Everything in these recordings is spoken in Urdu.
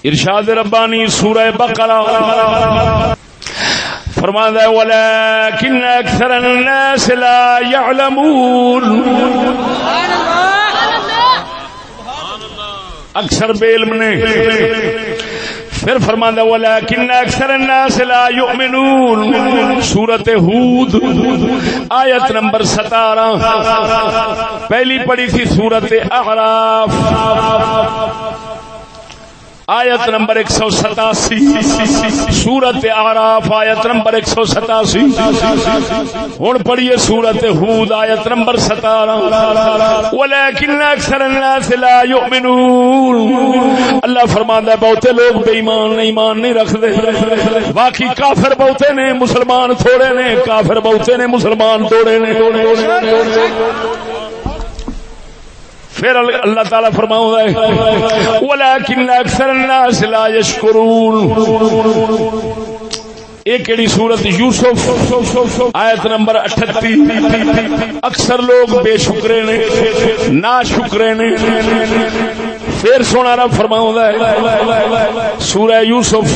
ارشاد ربانی سورہ بقرہ فرماتا ہے ولكن اکثر الناس لا يعلمون. اکثر بے علم نے. پھر فرماتا ولكن اکثر الناس لا يؤمنون. سورۃ ہود آیت نمبر 17. پہلی پڑھی تھی سورۃ اعراف آیت نمبر 187. سورۃ اعراف آیت نمبر 187. ہن پڑھیے سورۃ ہود آیت نمبر 17. ولكن اکثر الناس لا يؤمنون. اللہ فرماندا ہے بہتے لوگ بے ایمان نہیں رکھتے. باقی کافر بہتے نے مسلمان تھوڑے نے. کافر بہتے نے مسلمان تھوڑے نے. پھر اللہ تعالیٰ فرماؤں ہے وَلَكِنَّ أَكْثَرَ النَّاسِ لَا يَشْكُرُونَ. ایک کیڑی سورت یوسف آیت نمبر 38. اکثر لوگ بے شکرے نے نا شکرے نے. پھر سونا رب فرماؤں ہے سورہ یوسف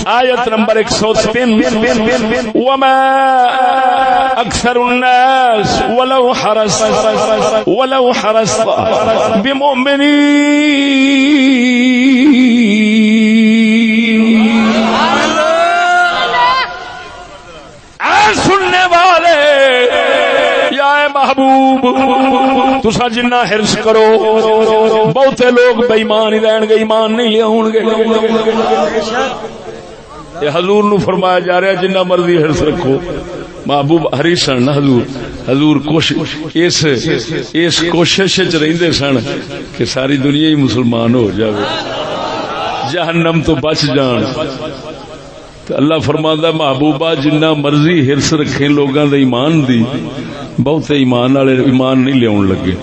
آیت نمبر 103. وَمَا أَكْثَرُ النَّاسِ وَلَوْ حَرَصْتَ بِمُؤْمِنِينَ. سننے والے یا محبوب تسا جنہ حرص کرو بہتے لوگ بے ایمان ہی رہن گے ایمان نہیں لیاؤں گے. یہ حضور نو فرمایا جا رہا ہے جنہ مرضی حرص رکھو. محبوب حریصن حضور اس کوشش وچ رہندے سن کہ ساری دنیا ہی مسلمان ہو جاوے جہنم تو بچ جان. تو اللہ فرماندا محبوبہ جنہ مرضی حرص رکھیں لوگاں دے ایمان دی بہت ایمان والے ایمان نہیں لیاون لگے.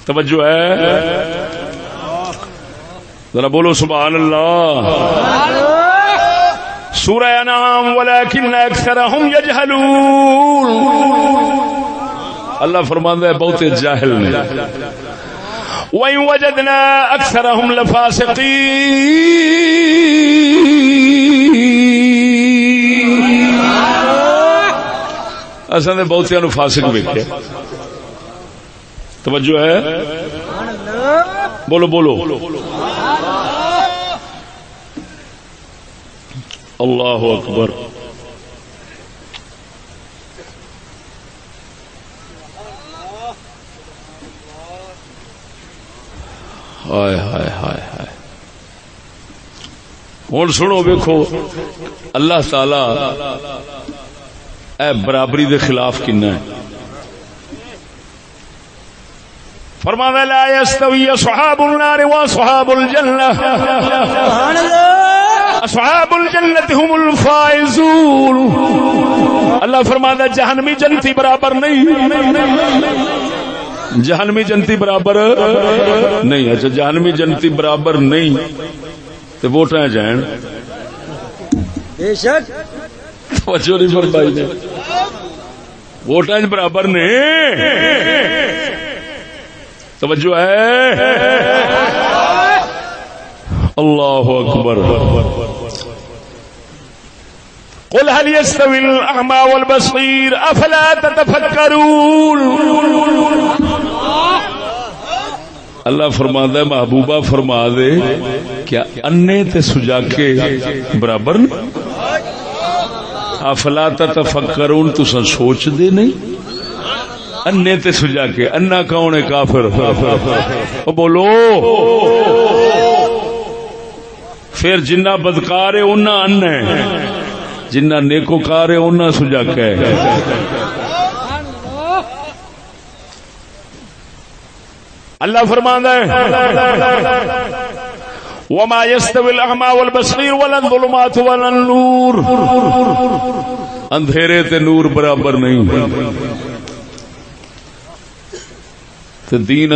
توجہ ہے ذرا بولو سبحان اللہ. سورہ انعام ولكن اکثرهم یجہلون. اللہ فرماندا ہے بہت جاہل نے. وَإِن وَجَدْنَا أَكْثَرَهُمْ لَفَاسِقِينَ. اساں نے بہتیاں نو فاسق ویکھیا. توجہ ہے بولو بولو اللہ اکبر. ہائے ہائے ہائے ہائے. ہن سنو ویکھو اللہ تعالی اے برابری دے خلاف کنا ہے. فرمایا لا یستوی اصحاب النار واصحاب الجنہ اصحاب الجنت هم الفائزون. اللہ فرماتا جہنمی جنتی برابر نہیں. جہنمی جنتی برابر نہیں. اچھا جہنمی جنتی برابر نہیں تو ووٹاں جان بے شک توجہ نہیں فرمائی نے. ووٹاں برابر نے. توجہ ہے اللہ اکبر. قل هل يستوي الأعمى والبصير أفلا تتفكرون. اللہ فرماتا ہے محبوبہ فرما دے کیا انے تے سجاکے برابر نہیں. افلا تتفکرون تساں سوچ دے نہیں. انے تے سجاکے انا کون ہے کافر بولو. پھر جنہ بدکار ہے انہاں ان ہے جنہ نیکوکار ہے انہاں سجاکا ہے. اللہ فرماندا ہے وما يستوي الأعمى والبصير ولا الظلمات ولا النور. اندھیرے تے نور برابر نہیں. تے دین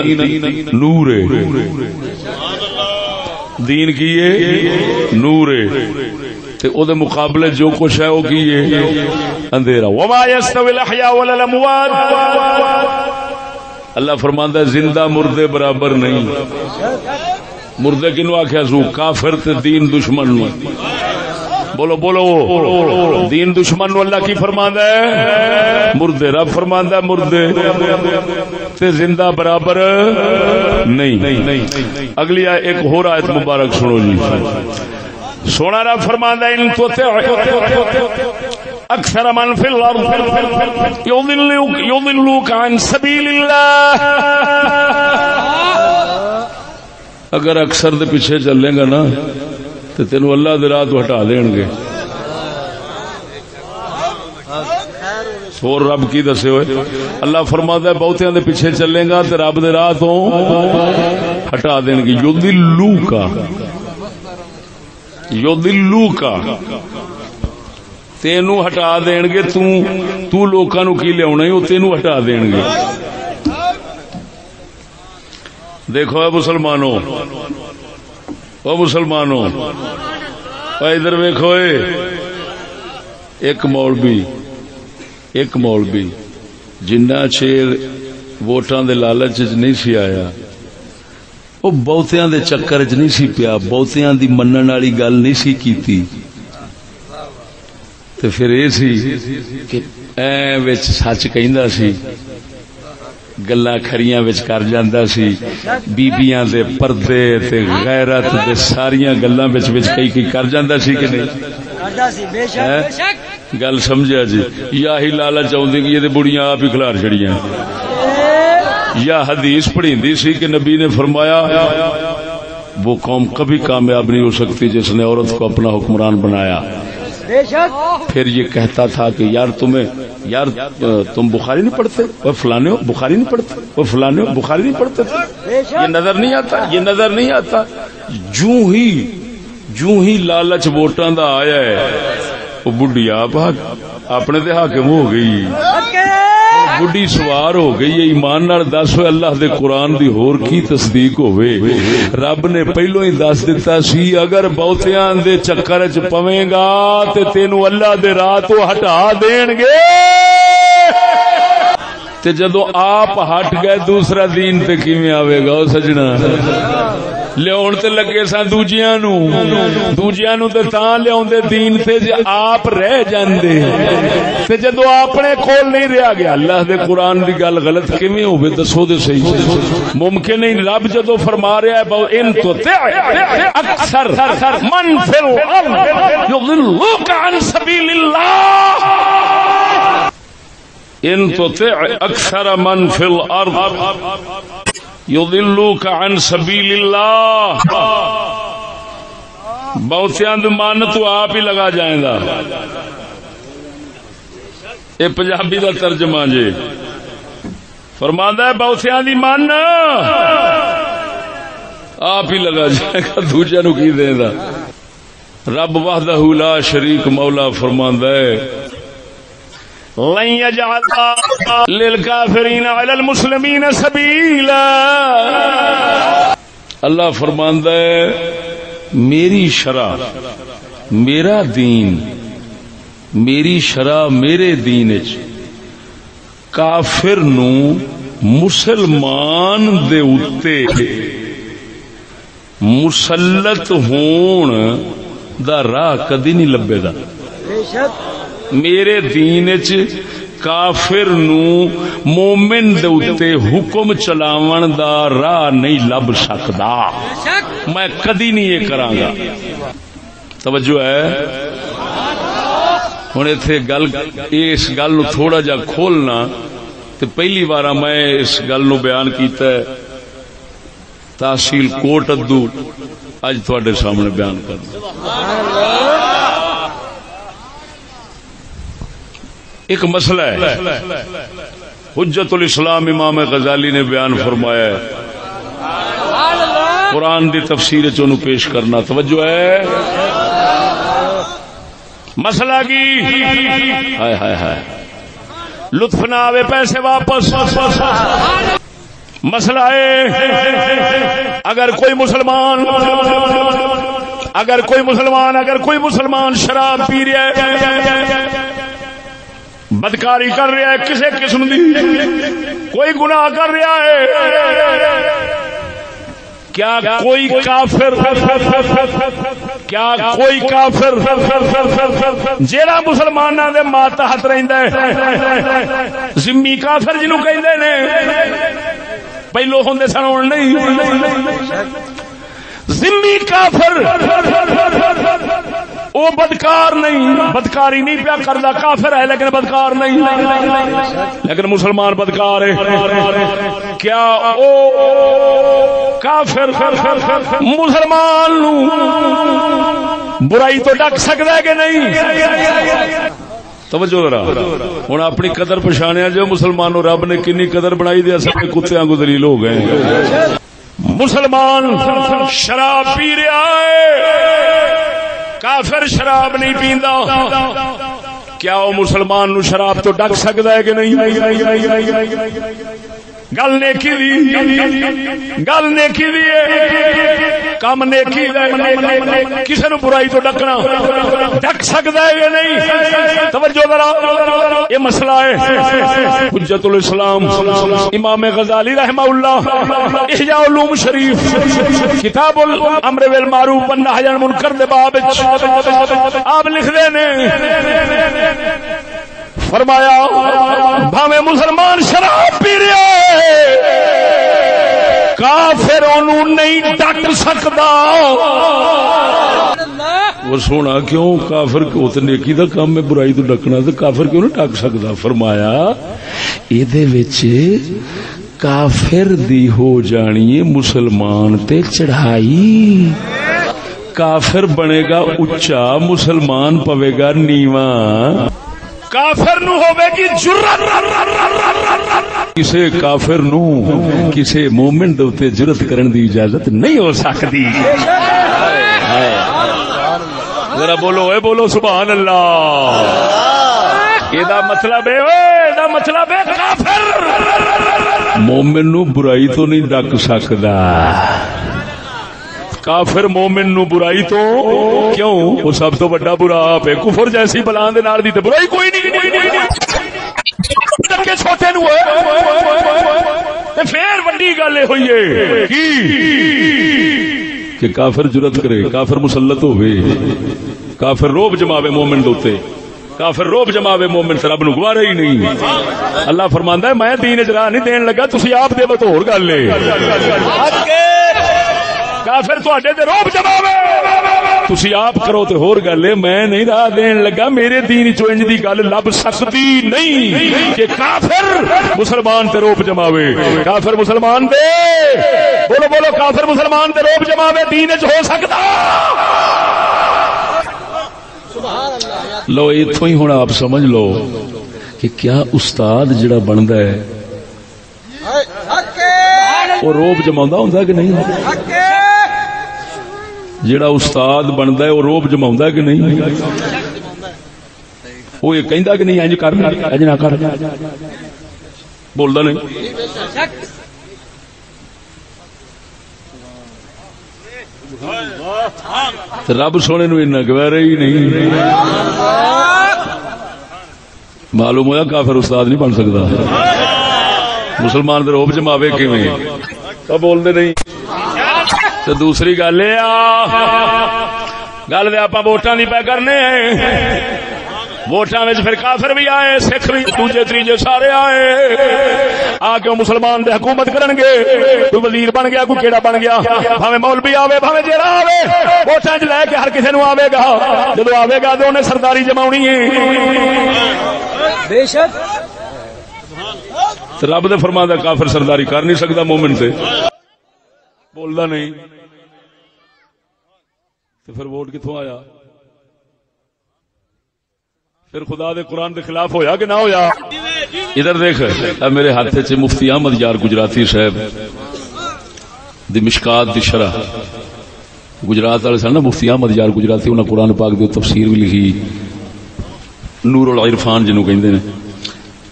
نور ہے. دین کی ہے نور ہے تے او دے مقابلے جو کچھ ہے وہ کی ہے اندھیرا. وما يستوي الأحياء ولا الأموات. اللہ فرماندا ہے زندہ مردے برابر نہیں. مردے کنو آخیا سو؟ کافر تے دین دشمن نو. بولو بولو دین دشمن نو اللہ کی فرماندا ہے؟ مردے. رب فرماندا ہے مردے تے زندہ برابر نہیں. اگلی ایک اور آیت مبارک سنو جی. سونا رب فرماندا ہے ان تو اکثر من فی الارض یضلوک عن سبیل اللہ. اگر اکثر دے پیچھے چلے گا نا تو تینو اللہ دے راہ تو ہٹا دین گے. اور رب کی دسے ہوئے اللہ فرماتا ہے بہتیاں دے پیچھے چلے گا تو رب دے راہ تو ہٹا دین گے. یضلوکا تینو ہٹا دین گے. تو لوکاں نو کی لیاونا او تینو ہٹا دین گے. دیکھو اے مسلمانوں، او مسلمانوں ادھر ویکھو. ایک مولوی جنہ چیر ووٹاں دے لالچ نہیں سی آیا وہ بہتیاں دے چکر چ نہیں سی پیا، بہتیاں دی منن والی گل نہیں سی کیتی. تے پھر اے سی کہ اے وچ سچ کہندا سی، گلاں کھریاں وچ کر جاندا سی، بیبییاں دے پردے تے غیرت دے ساریاں گلاں وچ کئی کر جاندا سی کہ نہیں کردا سی. بے شک گل سمجھا جی. یا ہی لالچ آوندی کہ یہ بڑیاں آپ ہی کھلار چھڑیاں، یا حدیث پڑھیندی سی کہ نبی نے فرمایا وہ قوم کبھی کامیاب نہیں ہو سکتی جس نے عورت کو اپنا حکمران بنایا. پھر یہ کہتا تھا کہ یار تم بخاری نہیں پڑھتے، وہ فلانے ہو بخاری نہیں پڑھتے، وہ فلانے ہو بخاری نہیں پڑھتے تھے. یہ نظر نہیں آتا. جوں ہی لالچ ووٹاں دا آیا ہے وہ بڈھی آپ اپنے تے حاکم ہو گئی، بڈھی سوار ہو گئی. ایمان نال دس ہوئے اللہ دے قرآن دی ہور کی تصدیق ہوئے. رب نے پہلو ہی دس دیتا سی اگر بہتیاں دے چکر چ پویں گا تے تینو اللہ دے راہ تو ہٹا دین گے. تے جدو آپ ہٹ گئے دوسرا دین تے کیویں آوے گا او سجنا؟ لیاون تے لگے سن دوجیاں نو تے تاں لیاوندے دین تے جے آپ رہ جاندے. تے جدو اپنے کول نہیں رہیا گیا اللہ دے قرآن دی گل غلط کیویں ہوے؟ دسو تے صحیح. ممکن نہیں. رب جدو فرما رہا ہے ان تو اکثر من فی الارض یضلوک عن سبیل اللہ، ان تطع اکثر من فی الارض یضلوک عن سبیل اللہ. بہتیاں دی مان تو آپ ہی لگا جائیں گا. یہ پنجابی دا ترجمہ جی. فرماندا ہے بہتیاں دی مان آپ ہی لگا جائے گا، دوجے نو کی دے گا. رب وحدہ لا شریک مولا فرماندا ہے لن يجعل للكافرين على المسلمين سبيلا. اللہ فرماندا ہے میری شرع، میرا دین، میری شرع میرے دین وچ کافر نو مسلمان دے اتے مسلط ہون دا راہ کدی نہیں لبے دا. میرے دین چ کافر نو مومن دے اتے حکم چلاون دا راہ نہیں لب سکدا. میں کدی نہیں یہ کراں گا. توجہ ہے. ہن ایتھے گل اس گل نو تھوڑا جا کھولنا تے پہلی بار میں اس گل نو بیان کیتا ہے تحصیل کوٹ ادو اج تواڈے سامنے بیان کرنا. ایک مسئلہ ہے حجت الاسلام امام غزالی نے بیان فرمایا ہے، قرآن دی تفسیر چونو پیش کرنا. توجہ ہے. مسئلہ کی ہائے ہائے ہائے لطف نہ آوے پیسے واپس. مسئلہ ہے اگر کوئی مسلمان شراب پی رہا ہے، بدکاری کر رہا ہے، کسی قسم دی کوئی گناہ کر رہا ہے، کیا کوئی کافر جیڑا مسلماناں دے ماتحت رہندا ہے ذمہ کافر جنوں کہندے نے پہلو ہوندے سن ہن نہیں ذمہ کافر وہ بدکار نہیں بدکاری نہیں پیا کردا کافر ہے لیکن بدکار نہیں لیکن مسلمان بدکار ہے کیا او کافر مسلمان نو برائی تو ڈک سکدا ہے کہ نہیں توجہ ذرا ہن اپنی قدر پچھانیا جو مسلمانوں رب نے کنی قدر بنائی دے اصل کتےاں کو ذلیل ہو گئے مسلمان شراب پی رہا ہے کافر شراب نہیں پیندا کیا وہ مسلمان نو شراب تو ڈک سکتا ہے کہ نہیں گل نیکی دی گل نیکی دی کم نیکی کسی نو برائی تو ڈکنا ڈک سکتا ہے کہ نہیں توجہ ذرا یہ مسئلہ ہے حجت الاسلام امام غزالی رحمہ اللہ احیاء علوم شریف کتاب الامر بالمعروف والنہی عن المنکر دے باب آپ لکھ دے نے فرمایا بھاویں مسلمان شراب پی رہا ہے کافر انہوں نہیں ڈک سکتا وہ سونا کیوں کافر کو تو نیکی دا کام میں برائی تو ڈکنا تو کافر کیوں نہیں ڈک سکتا فرمایا ایدے وچ کافر دی ہو جانی مسلمان تے چڑھائی کافر بنے گا اچا مسلمان پوے گا نیواں کافر نو ہوے گی جرت کسے کافر نو کسے مومن دے اوتے جرت کرن دی اجازت نہیں ہو سکتی ذرا بولو اے بولو سبحان اللہ یہ دا مطلب ہے دا مطلب ہے کافر مومن نو برائی تو نہیں ڈک سکدا کافر مومن نو برائی تو کیوں وہ سب تو بڑا برا آپ ہے کفر جیسی بلان دے نال دی تے برائی کوئی نہیں ڈکے چھوٹے نو تے پھر بڑی گل ہوئی ہے کہ کافر جرت کرے کافر مسلط ہوے کافر روب جماوے مومن دے اوتے کافر روب جماوے مومن تے رب نو گوارا ہی نہیں اللہ فرماندا ہے میں دین اجرا نہیں دین لگا تسی آپ دے بت ہور گل ہے کافر تواڈے تے روب جماوے تسی آپ کرو تے ہور گل ہے میں نہیں راہ دین لگا میرے دین چ انج دی گل لب سکتی نہیں کہ کافر مسلمان تے روب جماوے کافر مسلمان دے بولو بولو کافر مسلمان تے روب جماوے دین چ ہو سکدا لو ایتھوں ہی ہن آپ سمجھ لو کہ کیا استاد جڑا بندا ہے وہ روب جماوندا ہوندا کہ نہیں جڑا استاد بندا ہے وہ روب جماوندا ہے کہ نہیں وہ یہ کہندا کہ نہیں انج کر انج نہ کر بولدا نہیں رب سونے نو اتنا گوارا ہی نہیں معلوم ہوا کافر استاد نہیں بن سکتا مسلمان دے روب جماوے کیویں تو بول دے نہیں تو دوسری گل یہ گل دے آپ ووٹاں نہیں پہ کرنے ووٹاں پھر کافر بھی آئے سکھ بھی دوجے تیجے سارے آئے آ کے مسلمان دے حکومت کرن گے کوئی وزیر بن گیا کوئی کیڑا بن گیا بھاویں مولوی آوے بھاویں جیڑا آوے ووٹاں چ لے کے ہر کسی نو آوے گا جدوں آوے گا تے اونے سرداری جماونی ہے بے شک رب دے فرماندا کافر سرداری کر نہیں سکدا مومن تے بولدا نہیں تو پھر ووٹ کتوں آیا پھر خدا دے قرآن دے خلاف ہویا کہ نہ ہویا ادھر دیکھ میرے ہاتھ چ مفتی احمد یار گجراتی صاحب دی مشکات دی شرح گجرات والے سن نا مفتی احمد یار گجراتی انہاں قرآن پاک دی تفسیر بھی لکھی نور العرفان جنوں کہندے نے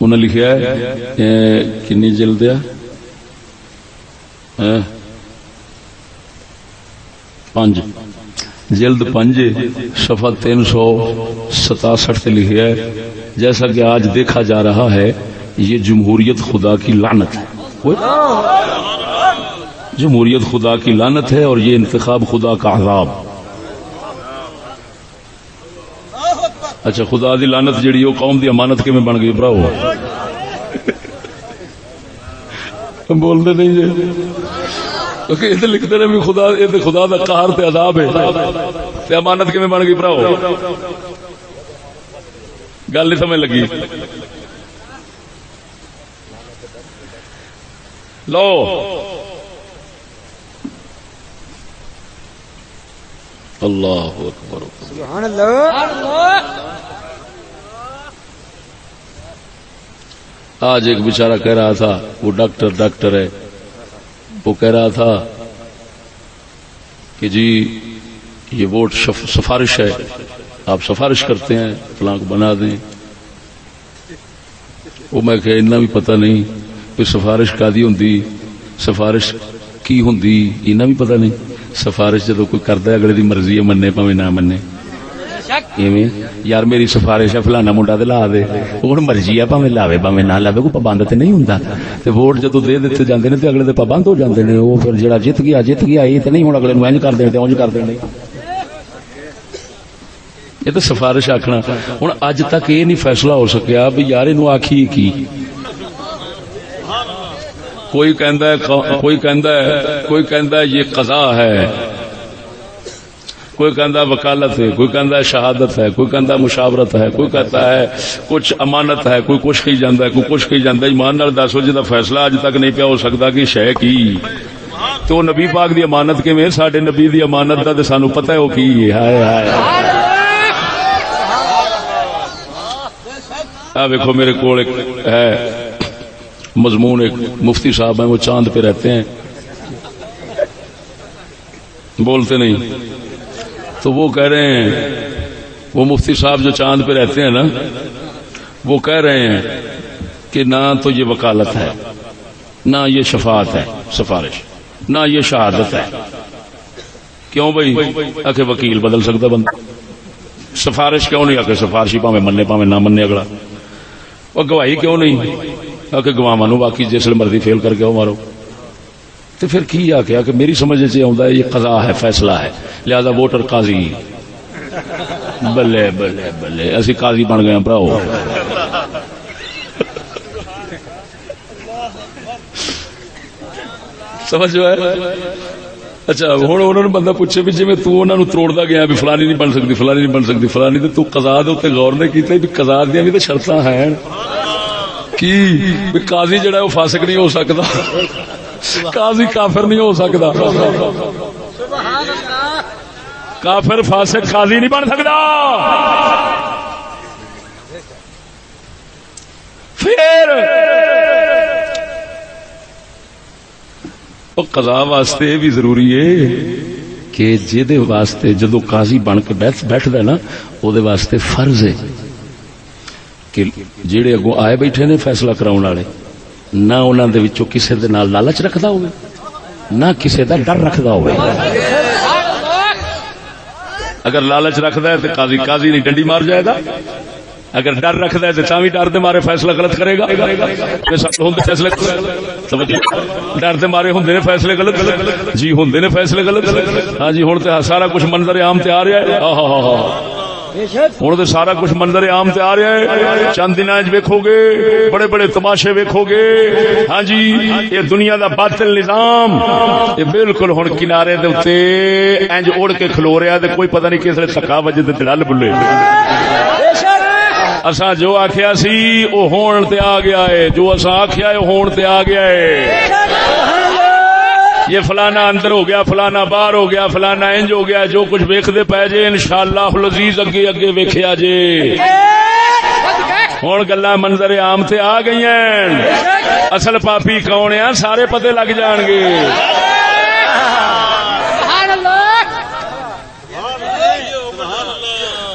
انہاں لکھیا ہے کنی جلد ہے 5 جلد 5 صفحہ 367 سے لکھا ہے جیسا کہ آج دیکھا جا رہا ہے یہ جمہوریت خدا کی لعنت ہے جمہوریت خدا کی لعنت ہے اور یہ انتخاب خدا کا عذاب. اچھا خدا دی لعنت جڑی وہ قوم دی امانت کیویں بن گئی بھراؤ؟ بولتے نہیں جی کیونکہ یہ لکھتے ہیں بھی خدا یہ خدا دا قہر تے عذاب ہے تے امانت کیویں بن گئی بھراؤ؟ گل نہیں سمجھ لگی. لو اللہ اکبر سبحان اللہ. آج ایک بیچارہ کہہ رہا تھا وہ ڈاکٹر ہے وہ کہہ رہا تھا کہ جی یہ ووٹ سفارش ہے آپ سفارش کرتے ہیں فلاں کو بنا دیں. وہ میں کہ اتنا بھی پتہ نہیں کہ سفارش کادی ہوندی سفارش کی ہوندی اتنا بھی پتہ نہیں. سفارش جدو کوئی کرتا ہے اگلے دی مرضی ہے مننے پاویں نہ مننے. ایویں یار میری سفارش ہے فلانا منڈا تے لا دے ہن مرضی ہے پاویں لاوے پاویں نہ لاوے کوئی پابند تے نہیں ہوندا. تے ووٹ جدو دے دتے جاندے نے تے اگلے دے پابند ہو جاندے نے. وہ پھر جڑا جت گیا یہ تے نہیں ہن اگلے نوں انج کر دین تے اونج کر دین. یہ تو سفارش آکھنا. ہن اج تک یہ نہیں فیصلہ ہو سکیا بھی یار اینوں آکھی کی. کوئی کہندا ہے یہ قضا ہے کوئی کہندا وکالت ہے کوئی کہندا شہادت ہے کوئی کہندا مشاورت ہے کوئی کہتا ہے کچھ امانت ہے کوئی کچھ کہی جاندا ہے کوئی کچھ کہی جاندا ہے. ایمان نال دسو جدا فیصلہ اج تک نہیں پیا ہو سکتا کہ شے کی تو نبی پاک دی امانت کیویں ساڈے نبی دی امانت دا تے سانو پتہ ہے او کی ہے. ہائے ہائے ویکھو میرے کول ایک ہے مضمون ایک مفتی صاحب ہیں وہ چاند پہ رہتے ہیں بولتے نہیں تو وہ کہہ رہے ہیں وہ مفتی صاحب جو چاند پہ رہتے ہیں نا وہ کہہ رہے ہیں کہ نہ تو یہ وکالت ہے نہ یہ شفاعت ہے سفارش نہ یہ شہادت ہے. کیوں بھائی آخر وکیل بدل سکتا بندہ. سفارش کیوں نہیں آخر سفارشی پاویں مننے پاویں نہ مننے اگلا. اور گواہی کیوں نہیں آ کے گواہ نو باقی جس مرضی فیل کر کے مارو. تو پھر کی آ کے کہ میری سمجھ سے آتا ہے یہ قضا ہے فیصلہ ہے لہذا ووٹر قاضی. بلے بلے بلے اسی قاضی بن گئے بھراؤ. سمجھ ہے. اچھا ہوں انہوں نے بندہ پوچھے بھی جی میں تو تروڑتا گیا بھی فلانی نہیں بن سکتی فلانی نہیں بن سکتی فلانی تو قضا دے اتنے غور نہیں کیتا بھی قضا دیا بھی تو شرطاں ہیں کی قاضی جڑا ہے وہ فاسق نہیں ہو سکتا قاضی کافر نہیں ہو سکتا کافر فاسق قاضی نہیں بن سکتا. پھر قضا واسطے یہ بھی ضروری ہے کہ جہدے واسطے جدو قاضی بن کے بیٹھدا ہے نا وہ واسطے فرض ہے کہ جہے اگوں آئے بیٹھے نے فیصلہ کراؤن والے نہ انہاں دے وچوں کسے دے نال لالچ رکھدا ہوئے نہ کسے دا ڈر رکھدا ہوئے. اگر لالچ رکھدا ہے تو قاضی نہیں ڈنڈی مار جائے گا. اگر ڈر رکھدا ہے تو تاں وی ڈر دے مارے فیصلہ غلط کرے گا. فیصلے ڈر دے مارے ہوندے نے فیصلے غلط جی ہوندے نے فیصلے غلط. ہاں جی ہن تے سارا کچھ منظر عام تے آ رہا ہے. ہوں تو سارا کچھ منظر عام تے آ رہا ہے. چند دن ویکھو گے بڑے بڑے تماشے ویکھو گے. ہاں جی یہ دنیا دا باطل نظام یہ بالکل ہن کنارے دے اوتے انج اڑ کے کھلو رہا تے کوئی پتہ نہیں کس ویلے تھکا وجے تے ڈل بلے. اساں جو آکھیا سی او ہون تے آ گیا ہے جو اساں آکھیا ہے ہون تے آ گیا ہے. یہ فلانا اندر ہو گیا فلانا باہر ہو گیا فلانا انج ہو گیا جو کچھ ویکھدے پے جے انشاءاللہ العزیز اگے اگے ویکھیا جے. ہن گلاں منظر عام تے آ گئی ہیں. اصل پاپی کون ہے سارے پتے لگ جان گے.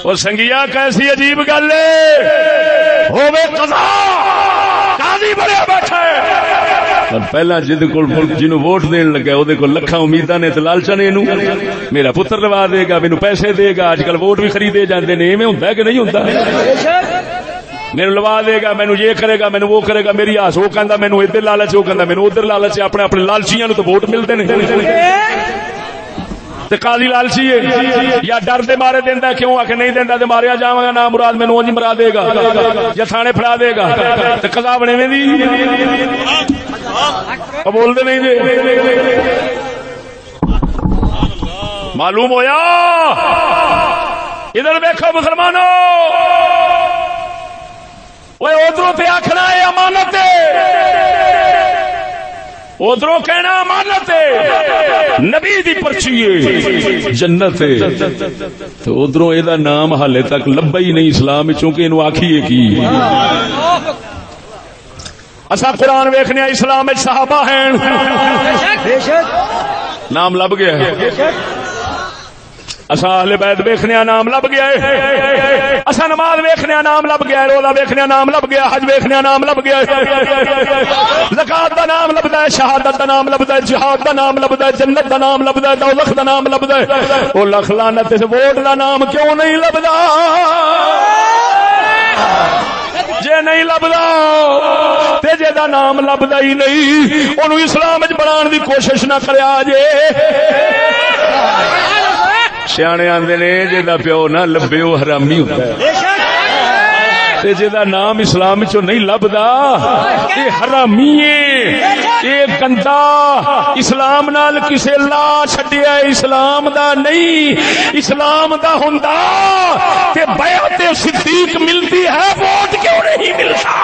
اور سنگیا کیسی عجیب گل ہے ہوے قضا قاضی بڑا بیٹھا ہے. پہلا جنوں ووٹ دین لگا وہ لکھاں امیداں نے تے لالچاں نے میرا پتر لوا دے گا مینوں پیسے دے گا. اج کل ووٹ بھی خریدے جاندے نے. ایویں ہوندا کہ نہیں ہوندا؟ میرے لوا دے گا، مینو یہ کرے گا، مینو وہ کرے گا، میری آس، وہ کہندا مینو ادھر لالچ، وہ کہندا مینو ادھر لالچ، اپنے اپنے لالچیاں نو تو ووٹ ملتے ہیں۔ قاضی لالچی ہے یا ڈر دے مارے دیندا کیوں آ کے نہیں دیندا تے ماریا جاواں گا نا مراد مینوں اونج مرا دے گا یا تھانے پھڑا دے گا تے قضا بنے ویں دی بول دے نہیں جی۔ معلوم ہویا ادھر دیکھو مسلمانوں، اوے ادھروں تے آکھنا ہے امانت ہے، ادھروں کہنا امانت ہے، نبی دی پرچی ہے، جنت ہے، تو ادھروں یہ نام حالے تک لبا ہی نہیں اسلام، چونکہ انہوں آکھیے کی اسا قرآن ویکھنے اسلام صحابہ ہیں، نام لب گیا ہے، اسا اہل بیت ویکھنے نام لب گیا ہے، اسا نماز ویکھنے نام لب گیا ہے، روزہ ویکھنے نام لب گیا، حج ویکھنے نام لب گیا ہے، زکات دا نام لبدا ہے، شہادت دا نام لبدا ہے، جہاد دا نام لبدا ہے، جنت دا نام لبدا ہے، دوزخ دا نام لبدا ہے، او لکھ لعنت اس ووٹ دا نام کیوں نہیں لبدا؟ جے نہیں لبدا تے جے دا نام لبدا ہی نہیں اونوں اسلام وچ بنان دی کوشش نہ کریا جے۔ سیانے آندے نے جے پیو نہ لبے وہ حرامی ہوتا ہے، تے جے دا نام اسلام چوں نہیں لبدا اے حرامی ہے، اے گندا اسلام نال کسے لا چھڈیا، اسلام دا نہیں، اسلام دا ہوندا تے بیعت صدیق ملتی ہے، ووٹ کیوں نہیں ملتا؟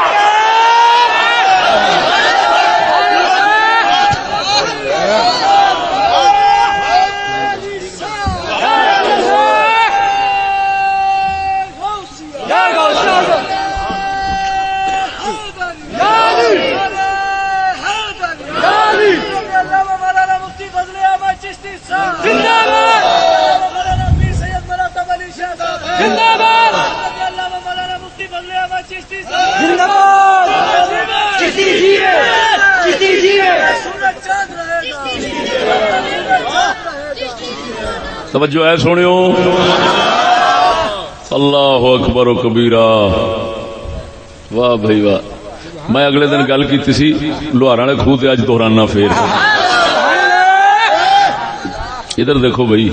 توجہ ہے سنیو، اللہ اکبر و کبیرہ، واہ بھائی واہ۔ میں اگلے دن گل کی سی لوہار والے خوہ تے، اج دہرانا پھر۔ ادھر دیکھو بھائی،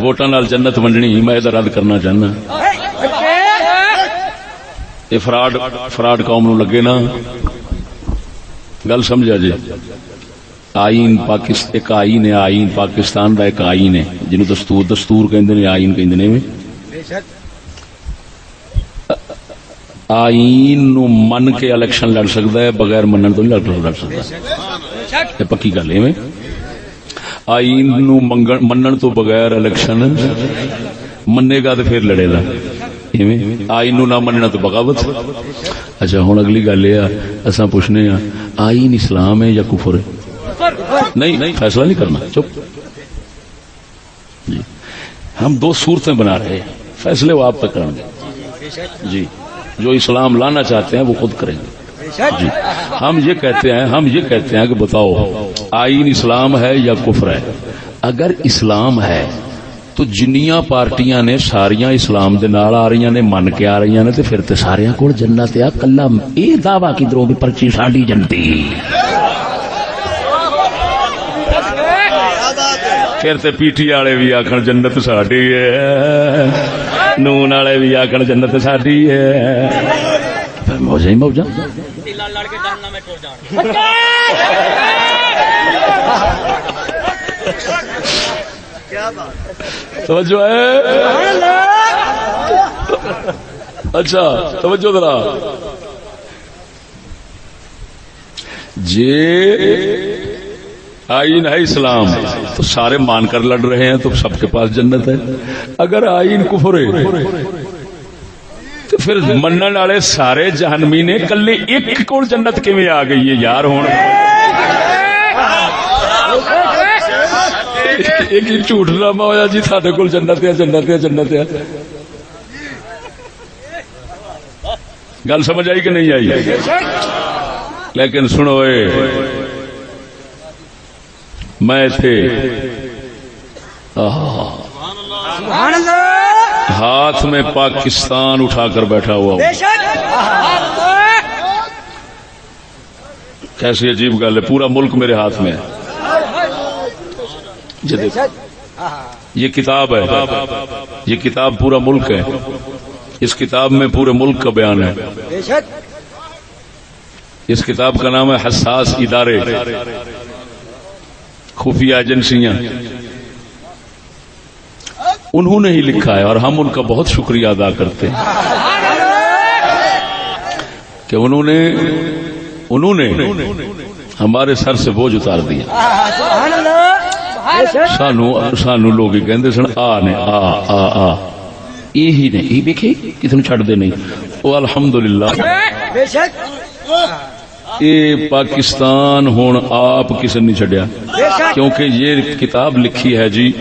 ووٹاں نال جنت ونڈنی میں ادھر رد کرنا چاہنا، یہ فراڈ قوم نو لگے نا، گل سمجھا جی۔ آئین ایک آئین ہے، آئین پاکستان دا ایک آئین ہے جنہوں دستور کہندے نے، آئین کہندے نے۔ آئین نو من کے الیکشن لڑ سکتا ہے، بغیر منن تو نہیں لڑ سکتا، یہ پکی گل ہے۔ آئین نو منن تو بغیر الیکشن منے گا تو پھر لڑے گا، آئین نو نہ مننا تو بغاوت۔ اچھا ہوں اگلی گل یہ اصا پوچھنے ہاں، آئین اسلام ہے یا کفر ہے؟ نہیں، فیصلہ نہیں کرنا، چپ جی۔ ہم دو صورتیں بنا رہے ہیں، فیصلے وہ آپ تک کریں گے جی، جو اسلام لانا چاہتے ہیں وہ خود کریں گے جی۔ ہم یہ کہتے ہیں کہ بتاؤ آئین اسلام ہے یا کفر ہے؟ اگر اسلام ہے تو جنیاں پارٹیاں نے ساریاں اسلام دے نال آ رہی نے، من کے آ رہی نے، تے پھر تے ساریاں کول جنت ہے۔ کلا یہ دعوی کدھروں بھی پرچی ساڈی جنتی، پھر تے پی ٹی والے بھی آکھن جنت ساڈی ہے، نون والے بھی آکھن جنت ساڈی ہے، پھر موجاں ہی موجاں۔ توجہ ہے؟ اچھا توجہ ذرا، جے آئین ہے اسلام تو سارے مان کر لڑ رہے ہیں، تو سب کے پاس جنت ہے۔ اگر آئین کفر ہے تو پھر منن والے سارے جہنمی نے، کلے ایک کو جنت کیویں آ گئی ہے یار؟ ہوں ایک ہی جھوٹ ڈرامہ ہویا جی، ساڈے کول جنت ہے، جنت ہے، جنت ہے۔ گل سمجھ آئی کہ نہیں آئی؟ لیکن سنو میں تھے ہاتھ میں پاکستان اٹھا کر بیٹھا ہوا ہوں. کیسی عجیب گل ہے, پورا ملک میرے ہاتھ میں ہے. یہ کتاب ہے, یہ کتاب پورا ملک ہے. اس کتاب میں پورے ملک کا بیان ہے. اس کتاب کا نام ہے حساس ادارے, خفیہ ایجنسیاں. انہوں نے ہی لکھا ہے اور ہم ان کا بہت شکریہ ادا کرتے ہیں کہ انہوں نے ہمارے سر سے بوجھ اتار دیا. سانو لوگ کہندے سن آ نے آ یہی نے یہ دیکھے کسی چھڈ دے نہیں. وہ الحمدللہ یہ پاکستان ہون آپ کسی نہیں چھڈیا, کیونکہ یہ کتاب لکھی ہے جی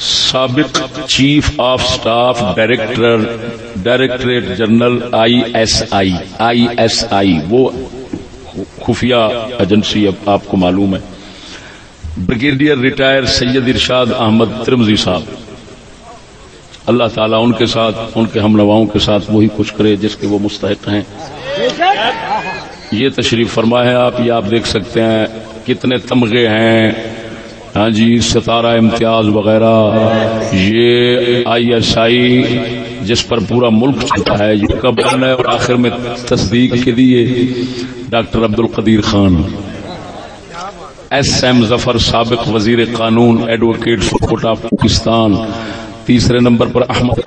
سابق chief of staff directorate general ISI, وہ خفیہ ایجنسی آپ کو معلوم ہے. بریگیڈیئر ریٹائر سید ارشاد احمد ترمذی صاحب, اللہ تعالیٰ ان کے ساتھ, ان کے ہم نواؤں کے ساتھ وہی کچھ کرے جس کے وہ مستحق ہیں. یہ تشریف فرما ہے آپ, یہ آپ دیکھ سکتے ہیں کتنے تمغے ہیں. ہاں جی, ستارہ امتیاز وغیرہ. یہ ISI جس پر پورا ملک چلتا ہے, یہ کب بنا ہے اور آخر میں تصدیق کے دیے ڈاکٹر عبد القدیر خان. SM ظفر سابق وزیر قانون ایڈوکیٹ سپورٹ آف پاکستان. تیسرے نمبر پر احمد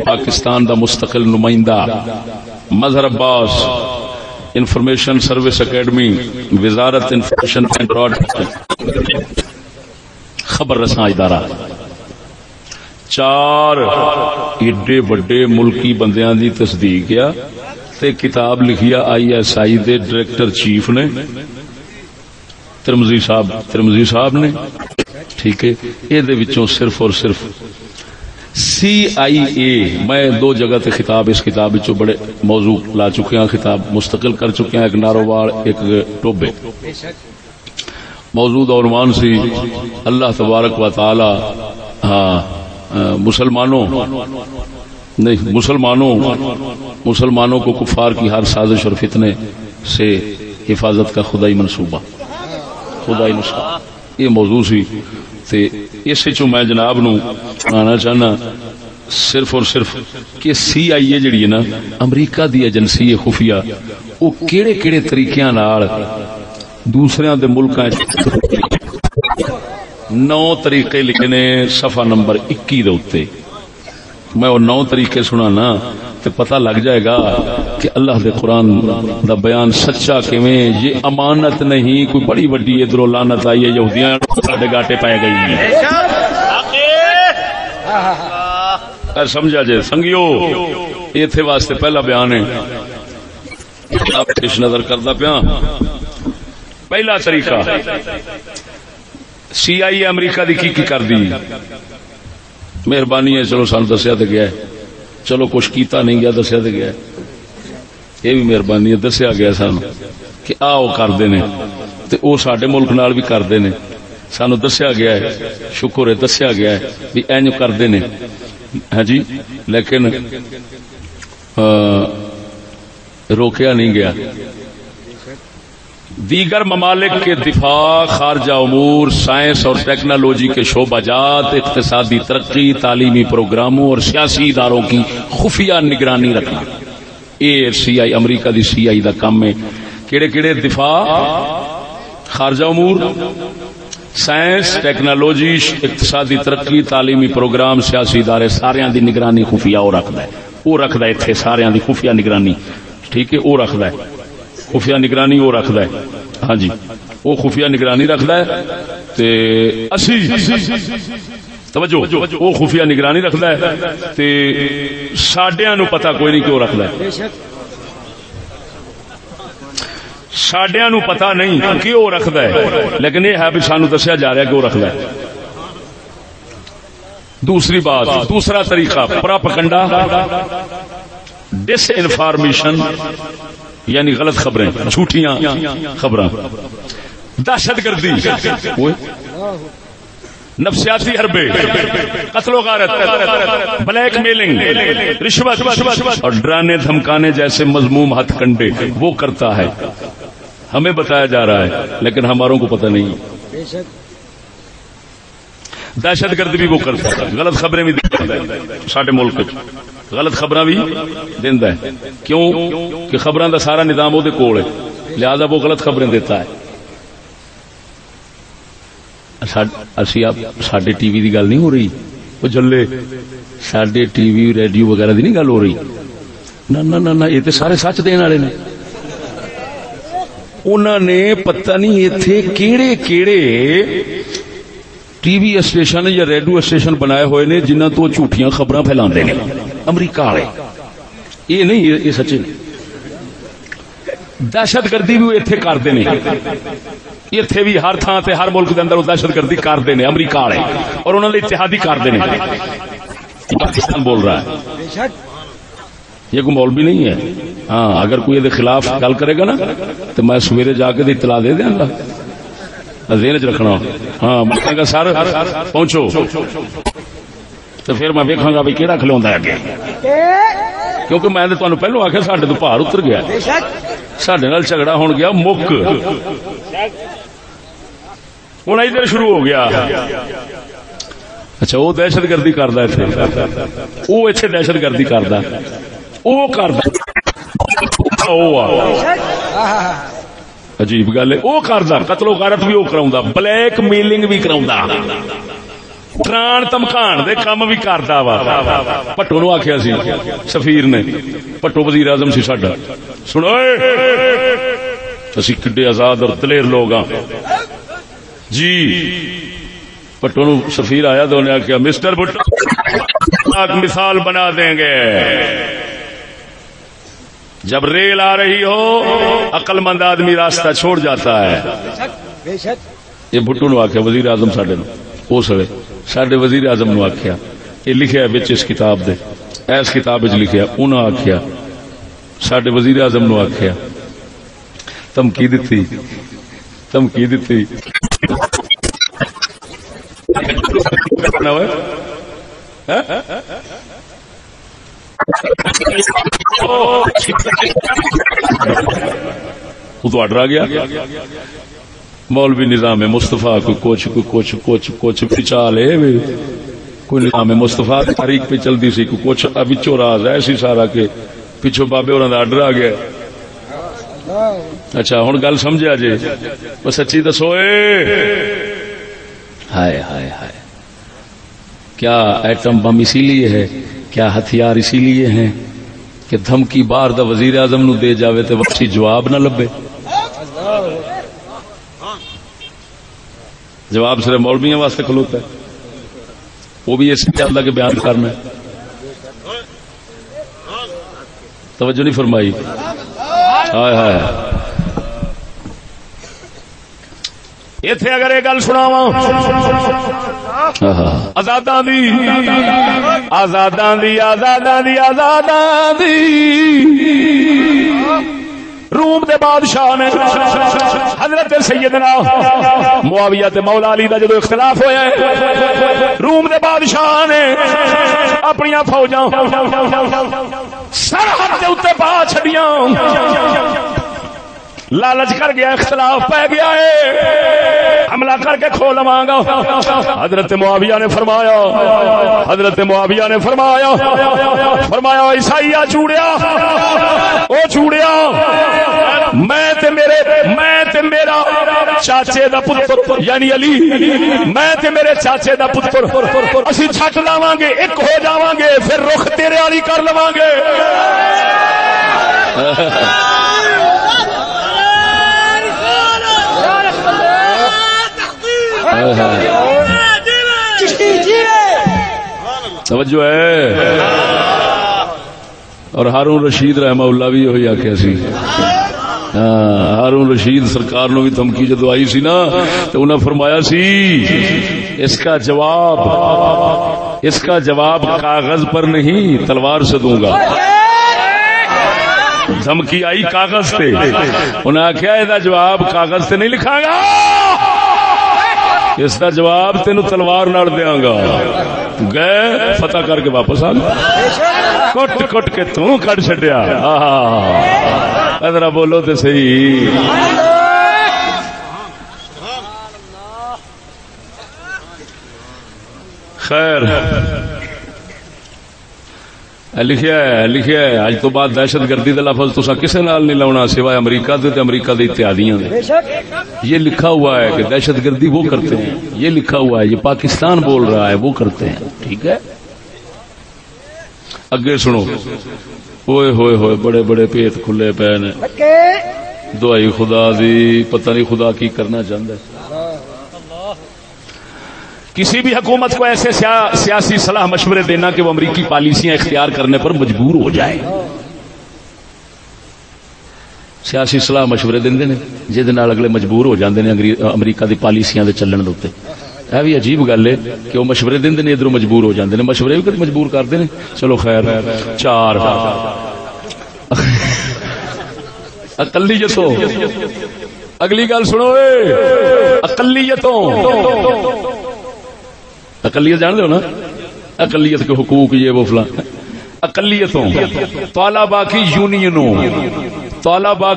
پاکستان دا مستقل نمائندہ. مظہر عباس انفارمیشن سروس اکیڈمی, وزارت انفارمیشن اینڈ براڈکاسٹنگ, خبر رساں ادارہ. 4 ایڈے بڑے ملکی بندیاں دی تصدیق کیا تے کتاب لکھیا ISI دے ڈائریکٹر چیف نے ترمذی صاحب نے. ٹھیک ہے, یہ دے وچوں صرف اور صرف CIA, میں 2 جگہ تے خطاب اس کتاب وچوں بڑے موضوع لا چکے ہیں, خطاب مستقل کر چکے ہیں, ایک نارووال ایک ٹوبے. موضوع اور عنوان سی اللہ تبارک و تعالی مسلمانوں کو کفار کی ہر سازش اور فتنے سے حفاظت کا خدائی منصوبہ, خدائی نسخہ. یہ موضوع سی تے اس وچوں میں جناب نو آنا چاہنا صرف اور صرف کہ CIA جڑی ہے نا امریکہ دی ایجنسی ہے خفیہ, وہ کیڑے کیڑے طریقیاں نال دوسریاں دے ملکاں 9 طریقے لکھنے صفحہ نمبر 21 دے اوتے. میں وہ 9 طریقے سنانا تے پتہ لگ جائے گا کہ اللہ دے قرآن دا بیان سچا کیویں. یہ امانت نہیں کوئی بڑی وڈی ادھروں لعنت آئی ہے یہودیاں ساڈے گاٹے پائے گئی ہیں. سمجھا جے سنگیو, ایتھے واسطے پہلا بیان ہے آپ پیش نظر کردا پیا. پہلا طریقہ CIA امریکہ دی کی کر دی. مہربانی ہے چلو سانو دسیا تے گیا ہے, چلو کچھ کیتا نہیں گیا دسیا تے گیا ہے, یہ بھی مہربانی ہے دسیا گیا سانو کہ آؤ کردے نے تے او ساڈے ملک نال بھی کردے نے. سانو دسیا گیا ہے, شکر ہے دسیا گیا ہے بھی اینج کردے نے. ہاں جی, لیکن روکیا نہیں گیا. دیگر ممالک کے دفاع, خارجہ امور, سائنس اور ٹیکنالوجی کے شعبہ جات, اقتصادی ترقی, تعلیمی پروگراموں اور سیاسی اداروں کی خفیہ نگرانی رکھنا. یہ CIA امریکہ دی CIA دا کام ہے. کیڑے کیڑے دفاع, خارجہ امور, سائنس, ٹیکنالوجی, اقتصادی ترقی, تعلیمی پروگرام, سیاسی ادارے, ساریاں دی نگرانی خفیہ وہ رکھدا ہے. وہ رکھدا ہے ایتھے ساریاں دی خفیہ نگرانی. ٹھیک ہے, وہ رکھدا ہے خفیہ نگرانی, وہ رکھدا ہے. ہاں جی, وہ خفیہ نگرانی رکھدا ہے تے اسی توجہ وہ خفیہ نگرانی رکھدا ہے تے ساڈیاں نو پتہ کوئی نہیں کیوں رکھدا ہے. ساڈیاں نو پتہ نہیں کیوں رکھدا ہے, لیکن یہ ہے بھی سانو دسیا جا رہا ہے کہ وہ رکھدا ہے. دوسری بات, دوسرا طریقہ پراپگنڈا, ڈس انفارمیشن یعنی غلط خبریں, جھوٹیاں خبراں, دہشت گردی. نفسیاتی حربے، قتل و غارت، بلیک میلنگ، رشوت اور ڈرانے دھمکانے جیسے مذموم ہتھ کنڈے وہ کرتا ہے. ہمیں بتایا جا رہا ہے لیکن ہماروں کو پتہ نہیں. دہشت گرد بھی وہ کرتا ہے، غلط خبریں بھی دیتا ہے. ساڈے ملک غلط خبراں بھی دیندا ہے. کیوں کہ خبراں دا سارا نظام وہ کول ہے، لہذا وہ غلط خبریں دیتا ہے. ساڈے ٹی وی دی گل نہیں ہو رہی، وہ جلے ساڈے ٹی وی ریڈیو وغیرہ دی نہیں گل ہو رہی. نہ یہ تے سارے سچ دین والے نے. انہوں نے پتہ نہیں ایتھے کیڑے کیڑے ٹی وی اسٹیشن یا ریڈیو اسٹیشن بنائے ہوئے نے جنہاں تو جھوٹیاں خبراں پھیلاندے نے. امریکہ والے یہ نہیں، یہ سچے نہیں. دہشت گردی بھی ایتھے کردے نے، ایتھے بھی ہر تھان تے ہر ملک دے اندر دہشت گردی کردے نے امریکہ والے، اور انہوں نے اتحادی کردے نے. پاکستان بول رہا ہے، یہ کوئی مولوی نہیں ہے. ہاں اگر کوئی یہ خلاف گل کرے گا نا تو میں سویرے جا کے اطلاع دے دیا گا، ذہن چ رکھنا. ہاں میں گا سر پہنچو تو پھر میں ویکھاں گا بھی کیڑا کھلوندا ہے اگے، کیونکہ میں نے تانوں پہلو آکھیا ساڈے تو پہاڑ اتر گیا، ساڈے نال جھگڑا ہون گیا مک. ہن ادھر شروع ہو گیا. اچھا وہ دہشت گردی کردا ایتھے، وہ ایتھے دہشت گردی کردا، وہ کردا عجیب گل ہے. وہ کردا قتل و غارت بھی وہ کراوندا، بلیک میلنگ بھی کراوندا، ڈران دھمکان دے کام بھی کردا وا. پٹو نو آکھیا سی سفیر نے، پٹو وزیر اعظم سی ساڈا، سنو اسی کڈے آزاد اور دلیر لوگ ہاں جی. پٹو نو سفیر آیا تو انہیں آخیا مسٹر بھٹو مثال بنا دیں گے، جب ریل آ رہی ہو عقل مند آدمی راستہ چھوڑ جاتا ہے. یہ بھٹو نو آخیا وزیر اعظم ساڈے نو، اس ویلے ساڈے وزیر اعظم نو آخیا، یہ لکھیا بچ اس کتاب دے، اس کتاب وچ لکھیا. انہاں آخیا ساڈے وزیر اعظم نو آخیا، دھمکی دتی تو آڈر آ گیا. مولوی نظام مصطفیٰ کوئی کچھ پچا لے، کوئی نظام مصطفیٰ تاریخ پہ چلتی سی، کوئی کچھ بچوں راز ایسی سارا کہ پچھو بابے اور آڈر آ گیا. اچھا ہوں گل سمجھا جی، وہ سچی دسو. ہائے ہائے ہائے، کیا ایٹم بم اسی لیے ہے، کیا ہتھیار اسی لیے ہیں کہ دھمکی بار دا وزیر اعظم نو دے جاوے تے وقتی جواب نہ لبے؟ جواب صرف مولویوں واسطے کھلوتا ہے، وہ بھی اس اللہ کے بیان کرنا ہے. توجہ نہیں فرمائی. ہائے ہائے ایتھے اگر یہ گل سناواں آزاداں دی روم دے بادشاہ نے حضرت سیدنا معاویہ تے مولا علی دا جدو اختلاف ہویا ہے، روم دے بادشاہ نے اپنی فوجاں سرحد دے اوتے پا چھڈیاں. لالچ کر گیا، اختلاف پہ گیا ہے، حملہ کر کے کھو لواں گا. حضرت معاویہ نے فرمایا عیسائیا چوڑیا، او چوڑیا، میں تے میرا چاچے دا پتر یعنی علی، میں تے میرے چاچے دا پتر اسی چھٹ لاواں گے، ایک ہو جاواں گے، پھر رخ تیرے والی کر لواں گے. توجہ ہے. اور ہارون رشید رحمہ اللہ بھی وہی آخیا سی. ہارون رشید سرکار نو بھی دھمکی جدو آئی سی نا تو انہوں نے فرمایا سی اس کا جواب کاغذ پر نہیں تلوار سے دوں گا. دھمکی آئی کاغذ سے، انہیں آخیا یہ جواب کاغذ سے نہیں لکھا گا، اس کا جواب تینو تلوار نال دیاں گا. گئے فتح کر کے واپس آ گئے, کٹ کٹ کے تو کٹ چھڈیا. ذرا بولو تے صحیح. خیر لکھیا ہے اج تو بعد دہشت گردی کا لفظ تسا کسے نال نہیں لاؤنا سوائے امریکہ دے تے امریکہ دے اتحادیاں دے. یہ لکھا ہوا ہے کہ دہشت گردی وہ کرتے ہیں, یہ لکھا ہوا ہے, یہ پاکستان بول رہا ہے وہ کرتے ہیں. ٹھیک ہے اگے سنو. ہوئے ہوئے ہوئے بڑے بڑے پیت کھلے پے نے. دعائی خدا دی پتہ نہیں خدا کی کرنا چاہتا ہے. کسی بھی حکومت کو ایسے سیاسی صلاح مشورے دینا کہ وہ امریکی پالیسیاں اختیار کرنے پر مجبور ہو جائے. سیاسی صلاح مشورے دیندے نے جہدے نال اگلے مجبور ہو جاندے نے امریکہ دی پالیسیاں دے چلن دے اوتے. یہ بھی عجیب گل ہے کہ وہ مشورے دیندے نے ادھروں مجبور ہو جاندے نے. مشورے بھی کدی مجبور کردے نے. چلو خیر. 4 اقلیتوں. اگلی گل سنو اقلیتوں. اقلیت جان دو نا, اقلیت کے حقوق یہ وہ فلاں. اقلیتوں طلباء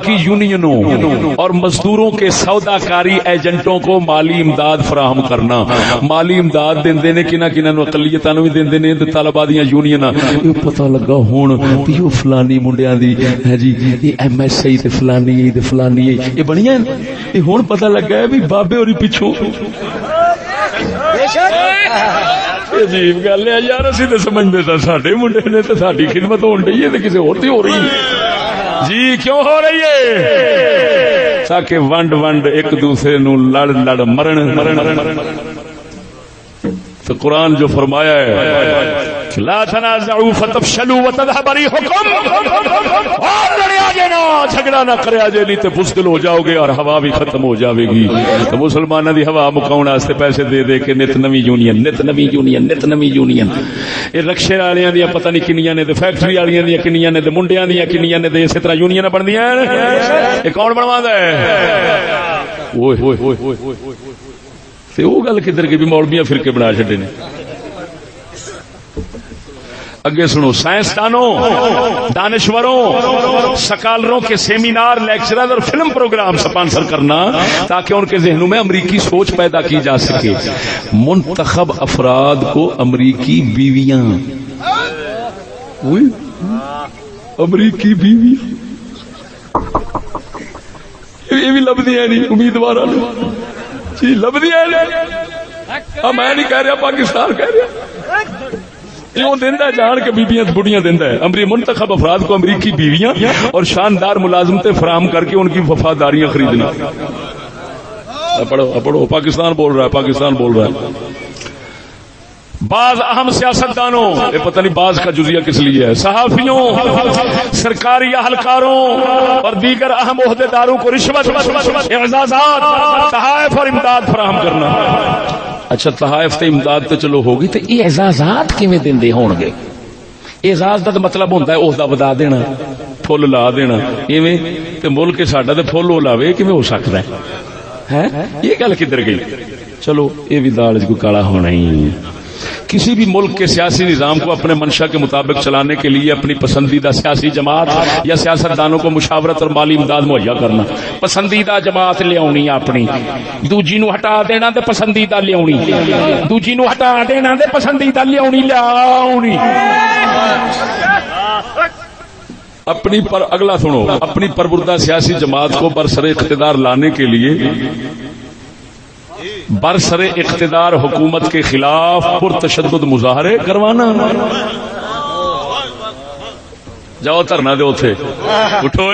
کی یونینوں اور مزدوروں کے سودا کاری ایجنٹوں کو مالی امداد فراہم کرنا. مالی امداد دیندے نے کنہ کنہ نو, اقلیتاں نو بھی دیندے نے تے طلباء دیاں یونیناں. یہ پتہ لگا ہن پیو فلانی منڈیاں دی ہے جی یہ ایم ایس ای تے فلانی تے فلانی یہ بنیاں. یہ ہن پتہ لگا ہے بھی بابے ہوری پیچھوں. عجیب گل ہے یار, اسی تو سمجھتے تھا ساڈے منڈے نے تو ساری خدمت ہون ڈئی ہے, کسی اور دی ہو رہی جی. کیوں ہو رہی ہے؟ تاکہ ونڈ ایک دوسرے نو لڑ مرن. تو قرآن جو فرمایا ہے لا تنازعوا فتفشلوا وتذهب ريحكم, اور لڑیا جے نہ جھگڑا نہ کریا جے نہیں تے بزدل ہو جاؤ گے اور ہوا بھی ختم ہو جاوے گی. تو مسلماناں دی ہوا مکاون واسطے پیسے دے دے کے نت نوی یونین. یہ رکشے والیاں دی پتہ نہیں کنیاں نے, تے فیکٹری والیاں دی کنیاں نے, تے منڈیاں دی کنیاں نے, تے اسی طرح یونین بندیاں. یہ کون بنواندا ہے؟ اوئے ہوئے ہوئے. تے وہ گل کدھر گئی بھی مولویاں فرقے بنا چھڈے نے. اگے سنو. سائنسدانوں, دانشوروں, سکالروں کے سیمینار, لیکچرر اور فلم پروگرام سپانسر کرنا تاکہ ان کے ذہنوں میں امریکی سوچ پیدا کی جا سکے. منتخب افراد کو امریکی بیویاں, امریکی بیویاں یہ بھی لبدی ہے نہیں امیدوار جی, لبدی ہے نہیں. میں نہیں کہہ رہا, پاکستان کہہ رہا. کیوں دینا جان کے بیویاں بڑیاں دینا ہے. منتخب افراد کو امریکی بیویاں اور شاندار ملازمتیں فراہم کر کے ان کی وفاداریاں خریدنا. پڑھو پاکستان بول رہا ہے, پاکستان بول رہا ہے. بعض اہم سیاستدانوں, یہ پتہ نہیں بعض کا جزیہ کس لیے ہے, صحافیوں, سرکاری اہلکاروں اور دیگر اہم عہدیداروں کو رشوت, اعزازات, تحائف اور امداد فراہم کرنا. اچھا تحائف تے امداد تے چلو ہوگی, تے یہ اعزازات کیویں دیندے ہون گے؟ اعزاز دا مطلب ہوندا ہے عہدہ ودا دینا, پھل لا دینا. ایویں تے ملک ساڈا تے پھل او لاوے کیویں ہو سکدا ہے؟ یہ گل کدھر گئی؟ چلو یہ بھی دال کو کالا ہونا ہی. کسی بھی ملک کے سیاسی نظام کو اپنے منشا کے مطابق چلانے کے لیے اپنی پسندیدہ سیاسی جماعت یا سیاستدانوں کو مشاورت اور مالی امداد مہیا کرنا. پسندیدہ جماعت لیاونی اپنی, دوجی نو ہٹا دینا تے پسندیدہ لیاونی, دوجی نو ہٹا دینا تے پسندیدہ لیاونی. اپنی پر اگلا سنو. اپنی پربردہ سیاسی جماعت کو برسر اقتدار لانے کے لیے برسر اقتدار حکومت کے خلاف پرتشدد مظاہرے کروانا. جاؤ دھرنا دے اوتھے, اٹھو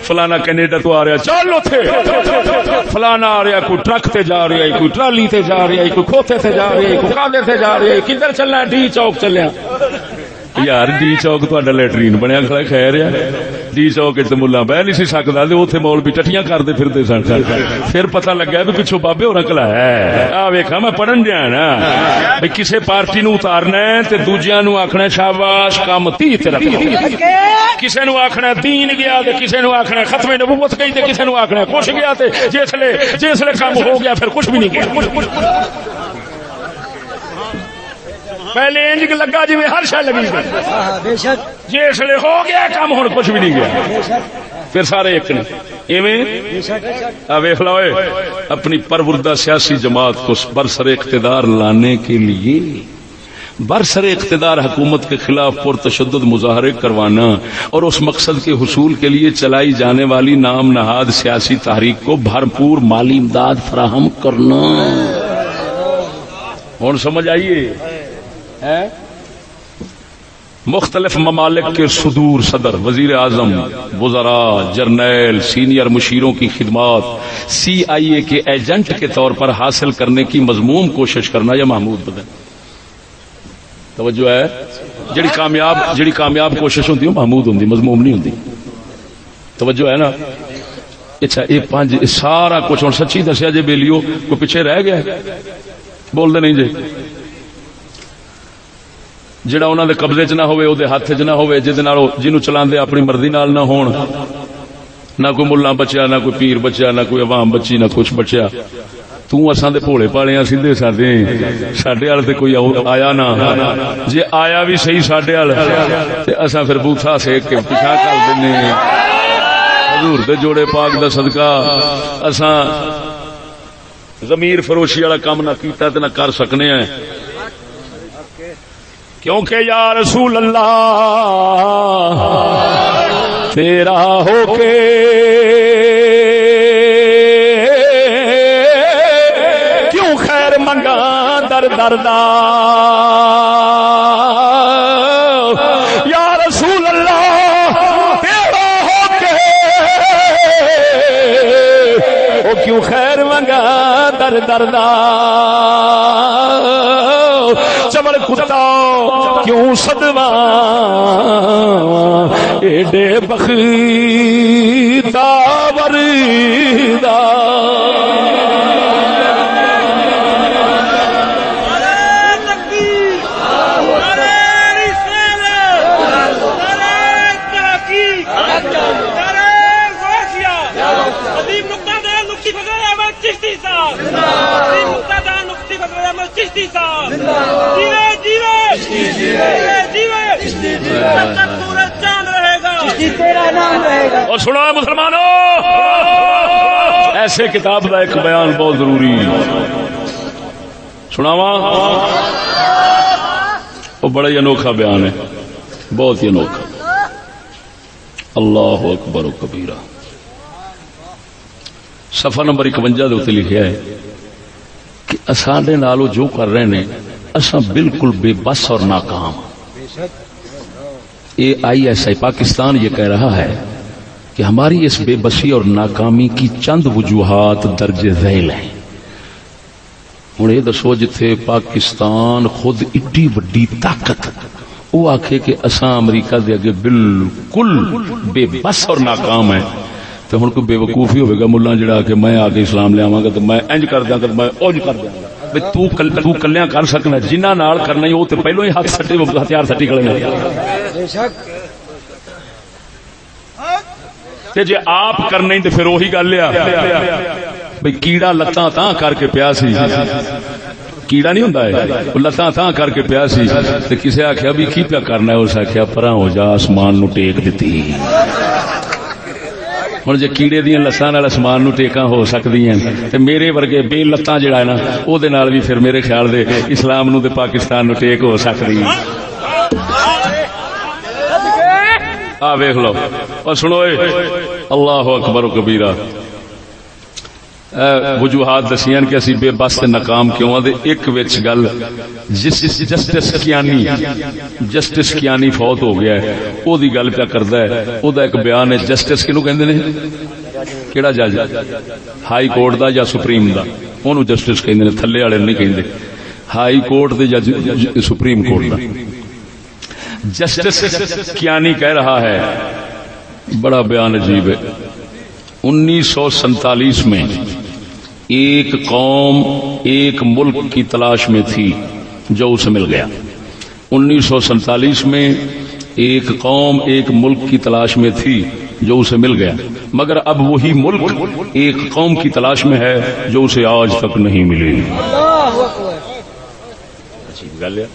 فلانا کینیڈا تو آ رہا, چل اوتھے فلانا آ رہا, کوئی ٹرک تے جا رہا ہے, کوئی ٹرالی تے جا رہا ہے, کوئی کھوتے تے جا رہا ہے, کوئی کاندے تے جا رہا ہے, کدھر چلنا ہے؟ ڈی چوک چلیا. یار ڈی چوک تہاڈا لیٹرین بنیا کھڑا خیر ہے ڈی چوک تے ملا بہ نہیں سی سکدا تے اوتھے مولوی ٹٹیاں کردے پھردے سن پھر پتہ لگا بھی پچھوں بابے ہوراں کلا ہے آ ویکھا میں پڑھن دیا نا بھئی کسے پارٹی نو اتارنا ہے تے دوجیاں نو آکھنا شاباش کام 30 تے رکھ کسے نو آکھنا دین گیا تے کسے نو آکھنا ختم نبوت گئی تے کسے نو آکھنا کچھ گیا تے جسلے کام ہو گیا پھر کچھ بھی نہیں گیا پہلے انج لگا جی ہر شے لگی جسلے ہو گیا کام ہن کچھ بھی نہیں گیا پھر سارے ایک نے ایویں ویکھ لو اپنی پروردہ سیاسی جماعت کو برسر اقتدار لانے کے لیے برسر اقتدار حکومت کے خلاف پرتشدد مظاہرے کروانا اور اس مقصد کے حصول کے لیے چلائی جانے والی نام نہاد سیاسی تحریک کو بھرپور مالی امداد فراہم کرنا ہوں سمجھ آئیے مختلف ممالک کے صدور صدر وزیر اعظم وزراء جرنیل سینئر مشیروں کی خدمات سی آئی اے کے ایجنٹ کے طور پر حاصل کرنے کی مذموم کوشش کرنا یا محمود بدن توجہ ہے جڑی کامیاب کوشش ہوندی ہے محمود ہوندی مذموم نہیں ہوندی توجہ ہے نا اچھا یہ پانچ سارا کچھ ہن سچی دسیا جے بیلیو کوئی پیچھے رہ گیا بول دے نہیں جے جڑا انہاں دے قبضے چ نہ ہوئے او دے ہاتھ چ نہ ہوئے جے نال جنوں چلاندے اپنی مرضی نال نہ ہون نہ کوئی ملا بچیا نہ کوئی پیر بچیا نہ کوئی عوام بچی نہ کچھ بچیا تساں دے بھولے پالے ہاں سیدھے ساڈے وال تے کوئی آیا نہ جے آیا بھی صحیح ساڈے وال تے اساں پھر بوتھا سیک کے پیچھا کر دنے حضور دے جوڑے پاک دا صدقہ اساں ضمیر فروشی والا کام نہ کیتا تے نہ کر سکنے ہیں کیونکہ یا رسول اللہ تیرا ہو کے کیوں خیر منگا در دردا یا رسول اللہ تیرا ہو کے وہ کیوں خیر منگا در دردا چمڑ کتا کیوں صدوا ایڈے بخیتا وردا اور سنا مسلمانوں ایسے کتاب کا ایک بیان بہت ضروری سناواں وہ بڑا ہی انوکھا بیان ہے بہت ہی انوکھا اللہ اکبر و کبیرہ صفحہ نمبر 51 دے اوتے لکھیا ہے کہ اساں نالو جو کر رہے ہیں اساں بالکل بے بس اور ناکام AISI پاکستان یہ کہہ رہا ہے کہ ہماری اس بے بسی اور ناکامی کی چند وجوہات درج ذیل ہیں ہوں یہ دسو جتھے پاکستان خود ایڈی وڈی طاقت وہ آکھے کہ اساں امریکہ دے اگے بالکل بے بس اور ناکام ہیں تو ہوں کوئی بے وقوفی ہوئے گا ملا جڑا کہ میں آگے اسلام لے آواں گا تو میں انج کر دیا گا میں اونج کر دیا گا تو کلیاں کر سکنا جنہ نال کرنا ہی وہ تو پہلو ہی ہاتھ سٹے ہتھیار سٹی کھڑے تے جے آپ کرنے تو پھر وہی گل ہے بھئی کیڑا لتاں تاں کر کے پیا سی کیڑا نہیں ہوندا ہے لتاں تاں کر کے پیا سی تے کسے آکھیا بھی کی پیا کرنا ہے اس آکھیا پراں ہو جا آسمان نو ٹیک دتی ہوں جی کیڑے دیا لسان نال آسمان نو ٹیکاں ہو سکتی ہیں تے میرے ورگے بے لتاں جڑا ہے نا او دے نال بھی پھر میرے خیال دے اسلام نو تے پاکستان نو ٹیک ہو سکتی ہے آ ویکھ لو اور سنو اللہ اکبر و کبیرہ وجوہات دسیاں کہ اسی بے بس تے ناکام کیوں دے ایک وچ گل جسٹس کیانی فوت ہو گیا ہے او دی گل پیا کردا ہے او دا ایک بیان ہے جسٹس کینو کہندے نے کیڑا جج ہائی کورٹ دا یا سپریم دا اونوں جسٹس کہندے نے تھلے والے نہیں کہندے ہائی کورٹ دے یا سپریم کورٹ دا جسٹس کیانی کہہ رہا ہے، بڑا بیان عجیب ہے، 1947 میں ایک قوم ایک ملک کی تلاش میں تھی جو اسے مل گیا۔ 1947 میں ایک قوم ایک ملک کی تلاش میں تھی جو اسے مل گیا، مگر اب وہی ملک ایک قوم کی تلاش میں ہے جو اسے آج تک نہیں ملی۔ عجیب گل ہے،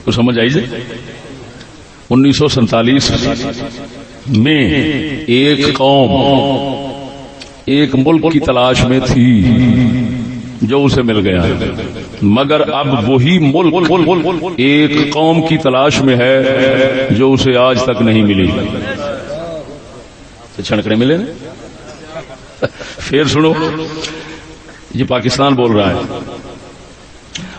تو سمجھ آئی جائے۔ 1947 میں ایک قوم ایک ملک کی تلاش میں تھی جو اسے مل گیا، مگر اب وہی ملک ایک قوم کی تلاش میں ہے جو اسے آج تک نہیں ملی۔ چھڑکنے ملے نا۔ پھر سنو، یہ پاکستان بول رہا ہے،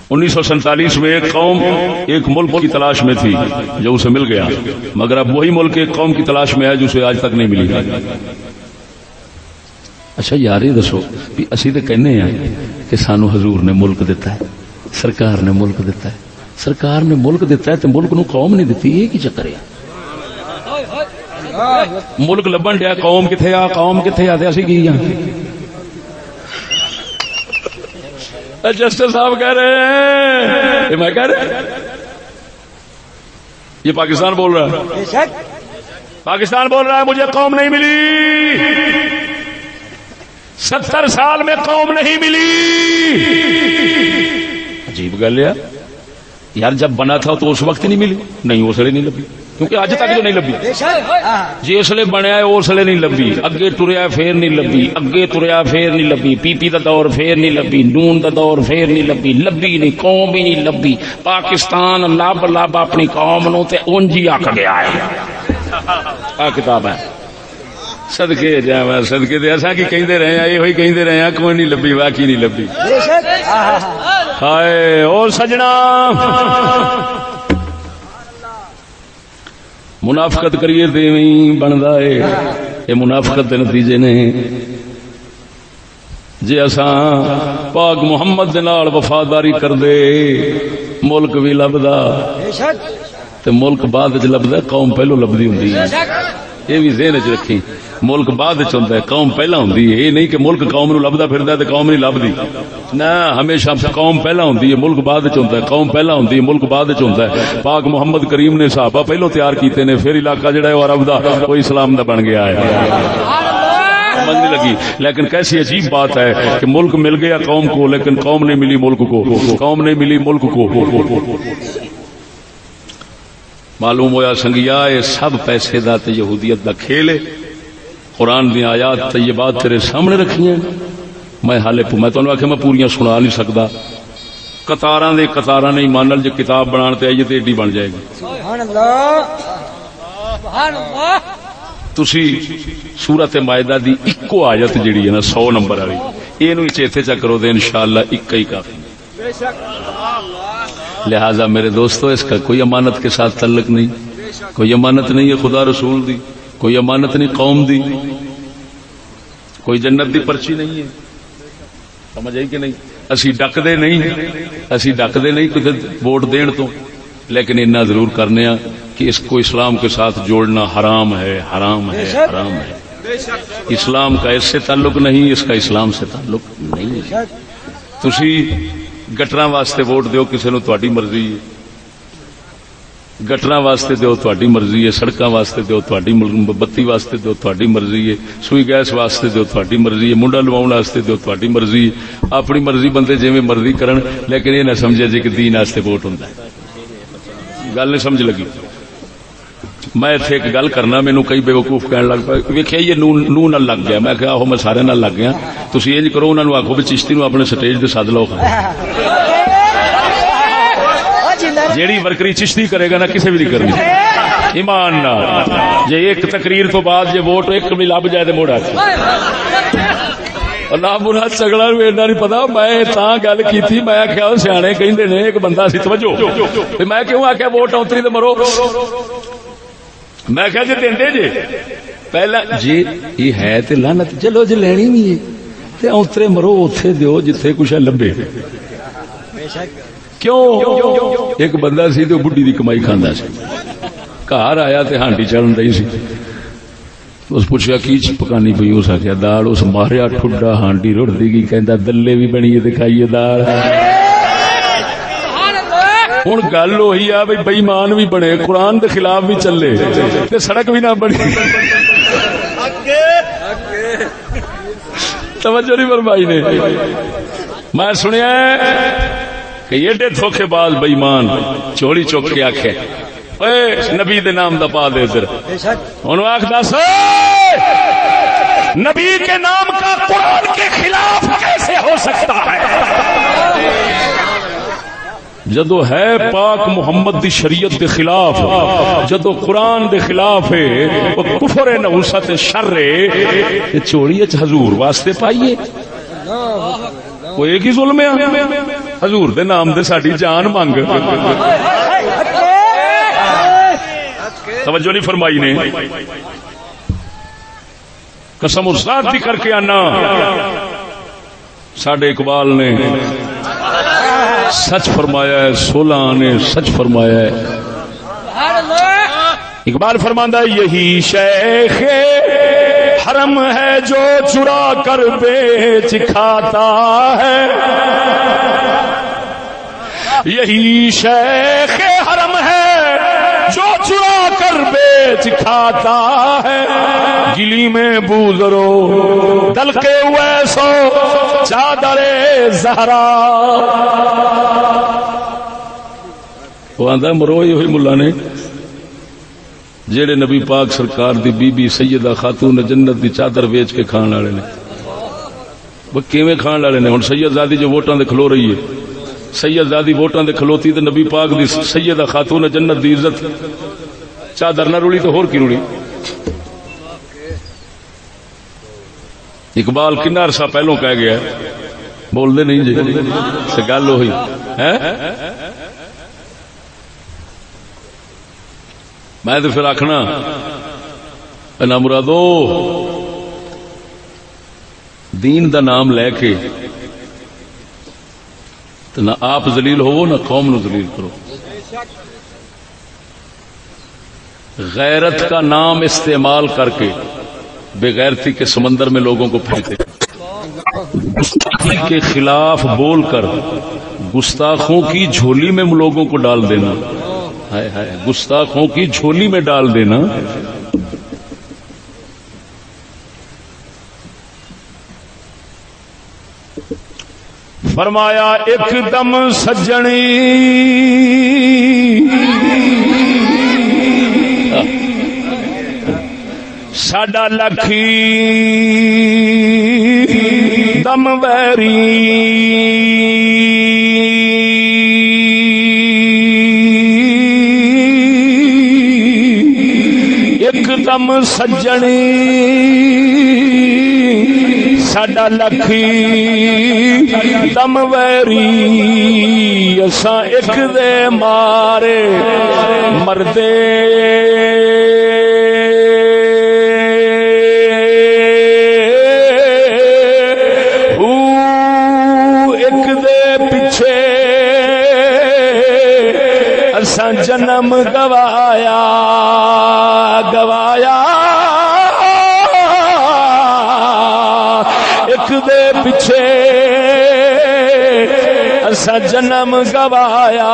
1947 میں ایک قوم ایک ملک کی تلاش میں تھی جو اسے مل گیا، مگر اب وہی ملک ایک قوم کی تلاش میں ہے جو اسے آج تک نہیں ملی۔ اچھا یار یہ دسو بھی اسی تو کہنے ہیں کہ سانو حضور نے ملک دیتا ہے، سرکار نے ملک دیتا ہے، سرکار نے ملک دیتا ہے تو ملک نو قوم نہیں دیتی، یہ کی چکر ہے؟ ملک لبن ڈیا، قوم کتنے آ، قوم کتنے آتے اسی کی جسٹس صاحب کہہ رہے ہیں، یہ میں کہہ رہا، یہ پاکستان بول رہا ہے، پاکستان بول رہا ہے مجھے قوم نہیں ملی، 70 سال میں قوم نہیں ملی۔ عجیب گل ہے یار، جب بنا تھا تو اس وقت نہیں ملی؟ نہیں، اس لیے نہیں لبھی، کیونکہ اج تک جو نہیں لبھی، جی اس لیے بنیا ہے اس لیے نہیں لبھی، اگے ٹریا پھر نہیں لبھی، اگے ٹریا پھر نہیں لبھی، پی پی دا دور پھر نہیں لبھی، نون دا دور پھر نہیں لبھی، لبھی نہیں، قوم ہی نہیں لبھی۔ پاکستان لب لب اپنی قوم نو تے اونج ہی آکھ گیا ہے۔ آ کتاب ہے، صدقے جاواں صدقے دے، اساں کی کہندے رہے ہیں، یہ کہندے رہے ہیں، کوئی نہیں لبھی، واقعی نہیں لبھی۔ ہائے او سجنا، منافقت کریے تے نہیں بندا ہے، یہ منافقت دے نتیجے نے۔ جے اساں پاک محمد دے نال وفاداری کر دے، ملک بھی لبدا تے ملک بعد وچ لبدا، قوم پہلو لبدی ہوندی ہے، یہ بھی ذہن وچ رکھی، ملک بعد وچ ہوندا ہے، قوم پہلا ہوندی ہے۔ یہ نہیں کہ ملک قوم نو لبدا پھردا ہے تے قوم نہیں لبدی، نہ، ہمیشہ قوم پہلا ہوندی ہے، ملک بعد وچ ہوندا ہے، قوم پہلا ہوندی ہے، ملک بعد وچ ہوندا ہے۔ پاک محمد کریم نے صحابہ پہلو تیار کیتے نے، پھر علاقہ جڑا ہے وہ عرب دا کوئی اسلام دا بن گیا ہے۔ سمجھ نہیں لگی؟ لیکن کیسی عجیب بات ہے کہ ملک مل گیا قوم کو، لیکن قوم نہیں ملی ملک کو، قوم نہیں ملی ملک کو۔ معلوم ہویا سنگیا یہ سب پیسے دا تے یہودیت دا کھیل ہے۔ قرآن دی آیات طیبات تیرے سامنے رکھی ہیں، میں حالے میں تانوں آکھیا میں پوریاں سنا نہیں سکدا، قطاراں دے قطاراں نہیں مانل، جے کتاب بنان تے آئیے تے ایڈی بن جائے گی۔ سبحان اللہ، سبحان اللہ۔ تسی سورۃ مائدہ دی اکو آیت جڑی ہے نا 100 نمبر والی، اینو چیتے چا کرو تے انشاءاللہ اک ہی کافی۔ لہذا میرے دوستو اس کا کوئی امانت کے ساتھ تعلق نہیں، کوئی امانت نہیں ہے خدا رسول دی، کوئی امانت نہیں قوم دی، کوئی جنت دی پرچی نہیں ہے، سمجھ آئی کہ نہیں؟ اسی ڈکدے نہیں، اسی ڈکدے نہیں کوئی ووٹ دین تو، لیکن اتنا ضرور کرنے ہیں کہ اس کو اسلام کے ساتھ جوڑنا حرام ہے، حرام ہے، حرام ہے۔ اسلام کا اس سے تعلق نہیں، اس کا اسلام سے تعلق نہیں ہے۔ تسی گٹراں واسطے ووٹ دیو کسی نو تہاڈی مرضی ہے، گٹراں واسطے دیو تہاڈی مرضی ہے، سڑکاں واسطے دیو تہاڈی، بتی واسطے دیو تہاڈی مرضی ہے، سوئی گیس واسطے دیو تہاڈی مرضی ہے، منڈا لواؤن واسطے دیو تہاڈی مرضی ہے۔ اپنی مرضی بندے جویں مرضی کرن، لیکن یہ نہ سمجھے جی کہ دین واسطے ووٹ ہوندا ہے۔ گل نہیں سمجھ لگی؟ میں ایتھے ایک گل کرنا، مینوں کئی بے وقوف کہن لگ پے ویکھیا یہ نو نال لگ گیا، میں کہا آہو میں سارے نال لگ گیا، تسی انج کرو انہاں نوں آکھو بھی چشتی نوں اپنے سٹیج تے سد لو، جیڑی ورکری چشتی کرے گا نا کسے بھی نہیں کرنی ایمان نال۔ جے ایک تقریر تو بعد جے ووٹ ایک بھی لب جائے تے موڑا اللہ مراد سگڑا نوں اینا نہیں پتا، میں تاں گل کیتی، میں آکھیا سیانے کہندے نے ایک بندہ سی، توجہ میں کیوں آکھیا ووٹ اونتری تے مرو، میں کہا جی دیندے جے پہلا جی یہ ہے تے لعنت، چلو جی لینی نہیں ہے تے اونترے مرو اوتھے دیو جتھے کچھ لبے، کیوں؟ ایک بندہ سی تو بڈھی دی کمائی کھاندا سی، گھر آیا تے ہانڈی چڑھن رہی سی، اس پوچھا کی پکانی پئی، اس آخیا دال، اس ماریا ٹھڈا ہانڈی رڑتی گئی، کہندا دلے بھی بنی تے کھائیے دال۔ ہوں گل وہی آ بھائی بےمان بھی بنے، قرآن کے خلاف بھی چلے تے سڑک بھی نہ بنی۔ توجہ نہیں فرمائی نے؟ میں سنیا کہ ایڈے دھوکھے باز بےمان چوری چوک کے آخے نبی دے نام دا پا دے ادھر، ہوں آخ دس نبی کے نام کا قرآن کے خلاف کیسے ہو سکتا ہے؟ جدو ہے پاک محمد دی شریعت دے خلاف، جدو قرآن دے خلاف ہے، وہ کفر ہے، نحوست شر ہے، چوری حضور واسطے پائیے، وہ ایک ہی ظلم ہے، حضور دے نام دے ساڈی جان مانگ۔ توجہ نہیں فرمائی نے؟ قسم اور ذات بھی کر کے آنا، ساڈے اقبال نے سچ فرمایا ہے، 16 نے سچ فرمایا ہے۔ اقبال فرماندہ یہی شیخ حرم ہے جو چرا کر بیچ کھاتا ہے، یہی شیخ حرم ہے جو چرا کر بیچ کھاتا ہے، گلی میں بوزرو دلکے ہوئے سو چادر زہرا۔ وہ آندا مروئی ہوئی ملا نے جیڑے نبی پاک سرکار دی بی بی سیدہ خاتون جنت دی چادر ویچ کے کھان والے نے، وہ کیویں کھان والے نے؟ ہن سید زادی جو ووٹاں دے کھلو رہی ہے، سید زادی ووٹاں دے کھلوتی تے نبی پاک دی سیدہ خاتون جنت دی عزت چادر نہ رڑی تو ہور کی رڑی؟ اقبال کنا عرصہ پہلوں کہہ گیا، بول دے نہیں جی، گل ہوئی ہے۔ میں تو پھر آخنا نہ مرادو دین دا نام لے کے تو نہ آپ ذلیل ہو نہ قوم نو ذلیل کرو، غیرت کا نام استعمال کر کے بے غیرتی کے سمندر میں لوگوں کو پھینکتے، گستاخی کے خلاف بول کر گستاخوں کی جھولی میں لوگوں کو ڈال دینا، ہائے ہائے گستاخوں کی جھولی میں ڈال دینا۔ فرمایا ایک دم سجنی ساڈا لکھی دم ویری، ایک دم سجنی ساڈا لکھی دم ویری، اساں ایک دے مارے مردے جنم گوایا گوایا، ایک دے پیچھے اسا جنم گوایا،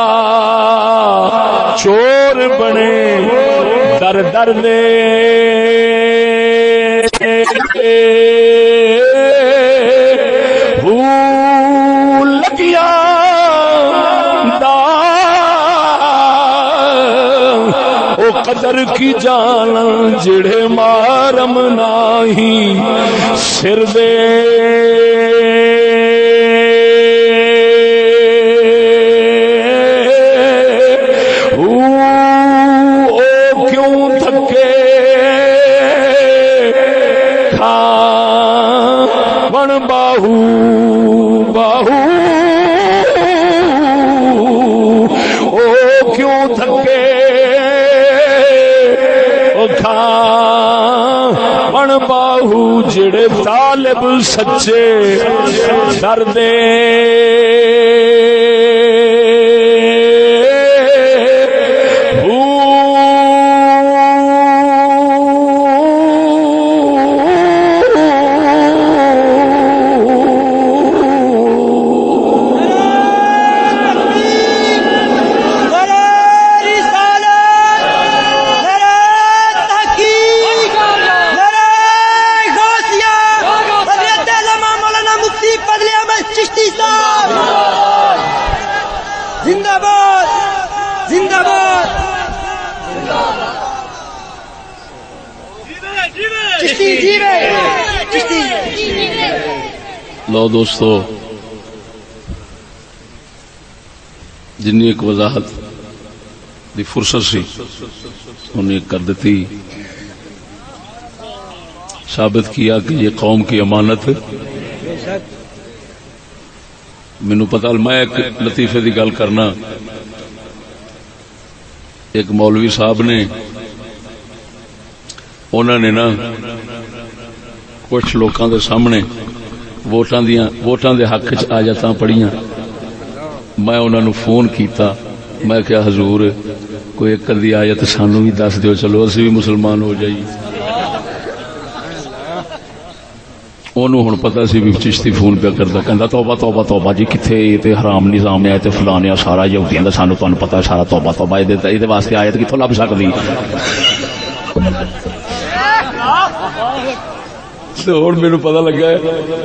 چور بنے در در دے لگیا قدر کی جان جڑے مارم نہیں سر دے، او کیوں تھکے کھان بن باہو باہو، او کیوں تھکے بن باہو، جڑے طالب سچے ڈر دے زندہ باد زندہ باد چشتی جیوے چشتی لو دوستو جنی ایک وضاحت دی فرصت سی انہیں کر دیتی ثابت کیا کہ یہ قوم کی امانت مینو پتا میں ایک لطیفے دی گل کرنا ایک مولوی صاحب نے انہوں نے نا کچھ لوکاں دے سامنے ووٹاں دے حق چ آیاتاں پڑھیاں میں انہوں نے فون کیتا میں کیا حضور کوئی ایک کدی آیت سانو بھی دس دیو چلو اسی بھی مسلمان ہو جائیے انہوں ہن پتہ سی بھی چشتی فون پہ کردا کہندا توبہ توبہ توبہ جی کتھے تے حرام نظام ہے تے فلانے سارا یہودیاں دا سانو تانوں پتہ سارا توبہ توبہ اے واسطے آیت کتھوں لب سکدی ہوں میرے پتا لگا ہے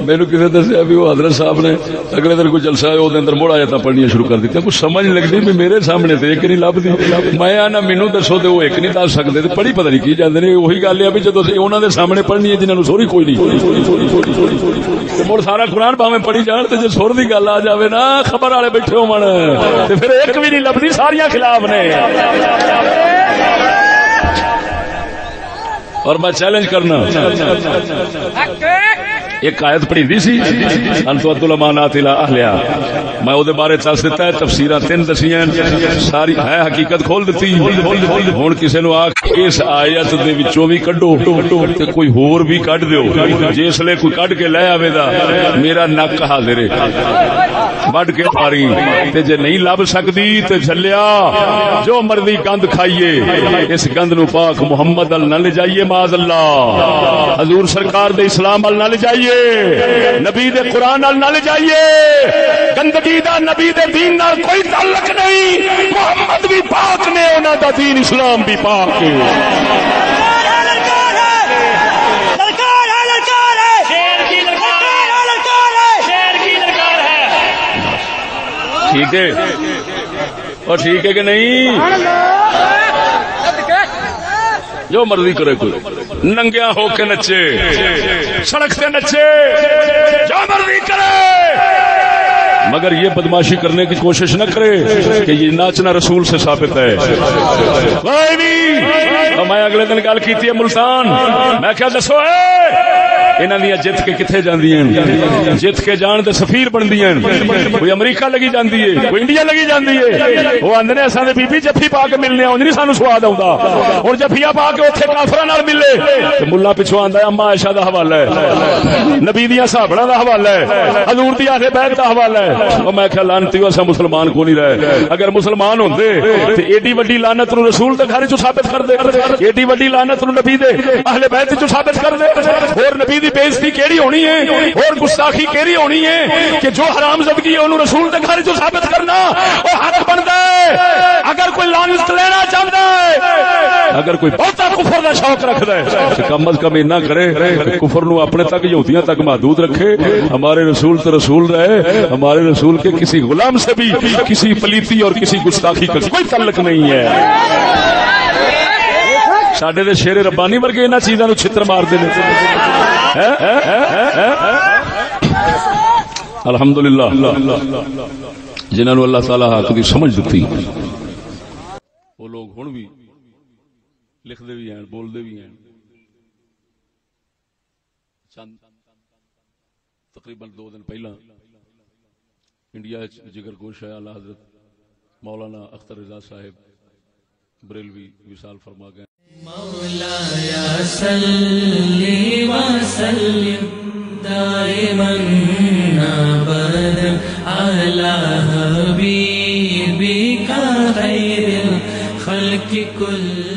میرے کسی دسیا بھی وہ حضرت صاحب نے اگلے دن کوئی جلسہ ہے وہ اندر مڑ آیات پڑھنی شروع کر دیتی کچھ سمجھ نہیں لگتی بھی میرے سامنے تو ایک نہیں لبھی میں آنا مینو دسو تو وہ ایک نہیں دس سکتے پڑھی پتہ نہیں کی جاتے ہیں وہی گل ہے بھی جب انہوں نے سامنے پڑھنی ہے جنہوں سوری کوئی نہیں مڑ سارا قرآن پاویں پڑھی جان تو جی سر کی گل آ جائے نا خبر والے بیٹھے ہو پھر ایک بھی نہیں لبھی ساریا خلاف نے اور میں چیلنج کرنا ایک آیت پڑھی دی سی انتوت الامانات الى اہلہا میں او دے بارے دس دیتا ہے تفسیراں تین دسیاں ساری ہے حقیقت کھول دیتی ہن کسے نو آکھ اس آیت دے وچوں بھی کڈو تے کوئی ہور بھی کڈ دیو جس لے کوئی کڈ کے لے آوے دا میرا نک حاضر ہے وڈ کے پاری تے جے نہیں لب سکدی تے جھلیا جو مرضی گند کھائیے اس گند نو پاک محمد ال نہ لے جائیے معاذ اللہ حضور سرکار دے اسلام ال نہ لے جائیے نبی دے قرآن نال نہ لے جائیے گندگی دا نبی دے دین نال کوئی تعلق نہیں محمد بھی پاک نے انہاں دا دین اسلام بھی پاک ہے ٹھیک ہے اور ٹھیک ہے کہ نہیں جو مرضی کرے کوئی ننگیا ہو کے نچے سڑک سے نچے جو مرضی کرے مگر یہ بدماشی کرنے کی کوشش نہ کرے کہ یہ ناچنا رسول سے ثابت ہے میں اگلے دن گل کی ملتان میں کیا دسو انہاں دیاں جت کے کتھے جاندیاں جت کے جان تے سفیر بندیاں کوئی امریکہ لگی جاندی ہے کوئی انڈیا لگی جاندی ہے وہ آندے نے اساں دے بی بی جفی پا کے ملنے اونج نہیں سانو سواد آوندا ہن جفیاں پا کے اوتھے کافراں نال ملے تے ملا پیچھے آندا ہے اما عائشہ دا حوالہ ہے نبی دیاں صحابہ دا حوالہ ہے حضور دی اہل بیت دا حوالہ ہے او میں کہ لعنتی اساں مسلمان کو نہیں رہے اگر مسلمان ہوندے تے ایڈی وڈی لعنت نو رسول دے گھر چوں ثابت کر دے ایڈی وڈی لعنت نو نبی دے اہل بیت چوں ثابت کر دے اور نبی دی بےزتی کیڑی ہونی ہے اور گستاخی کیڑی ہونی ہے کہ جو حرام زدگی ہے انہوں رسول دے گھر چوں ثابت کرنا وہ حق بندا ہے اگر کوئی لعنت لینا چاہتا ہے اگر کوئی بہتا کفر دا شوق رکھدا ہے تو کم از کم اتنا کرے کفر نو اپنے تک یہودیاں تک محدود رکھے ہمارے رسول تو رسول رہے ہمارے رسول کے کسی غلام سے بھی کسی پلیتی اور کسی گستاخی کا کوئی تعلق نہیں ہے ساڈے دے شیر ربانی ورگے انہاں چیزاں نو چھتر مار دے نے الحمدللہ جنہاں نو اللہ تعالی حق دی سمجھ دتی وہ لوگ ہن بھی لکھ دے بھی ہیں بول دے بھی ہیں چند تقریباً 2 دن پہلا انڈیا جگر گوش ہے اعلی حضرت مولانا اختر رضا صاحب بریلوی وصال فرما گئے مولایا صلی وسلم دائما ابدا علی حبیبک خیر الخلق کل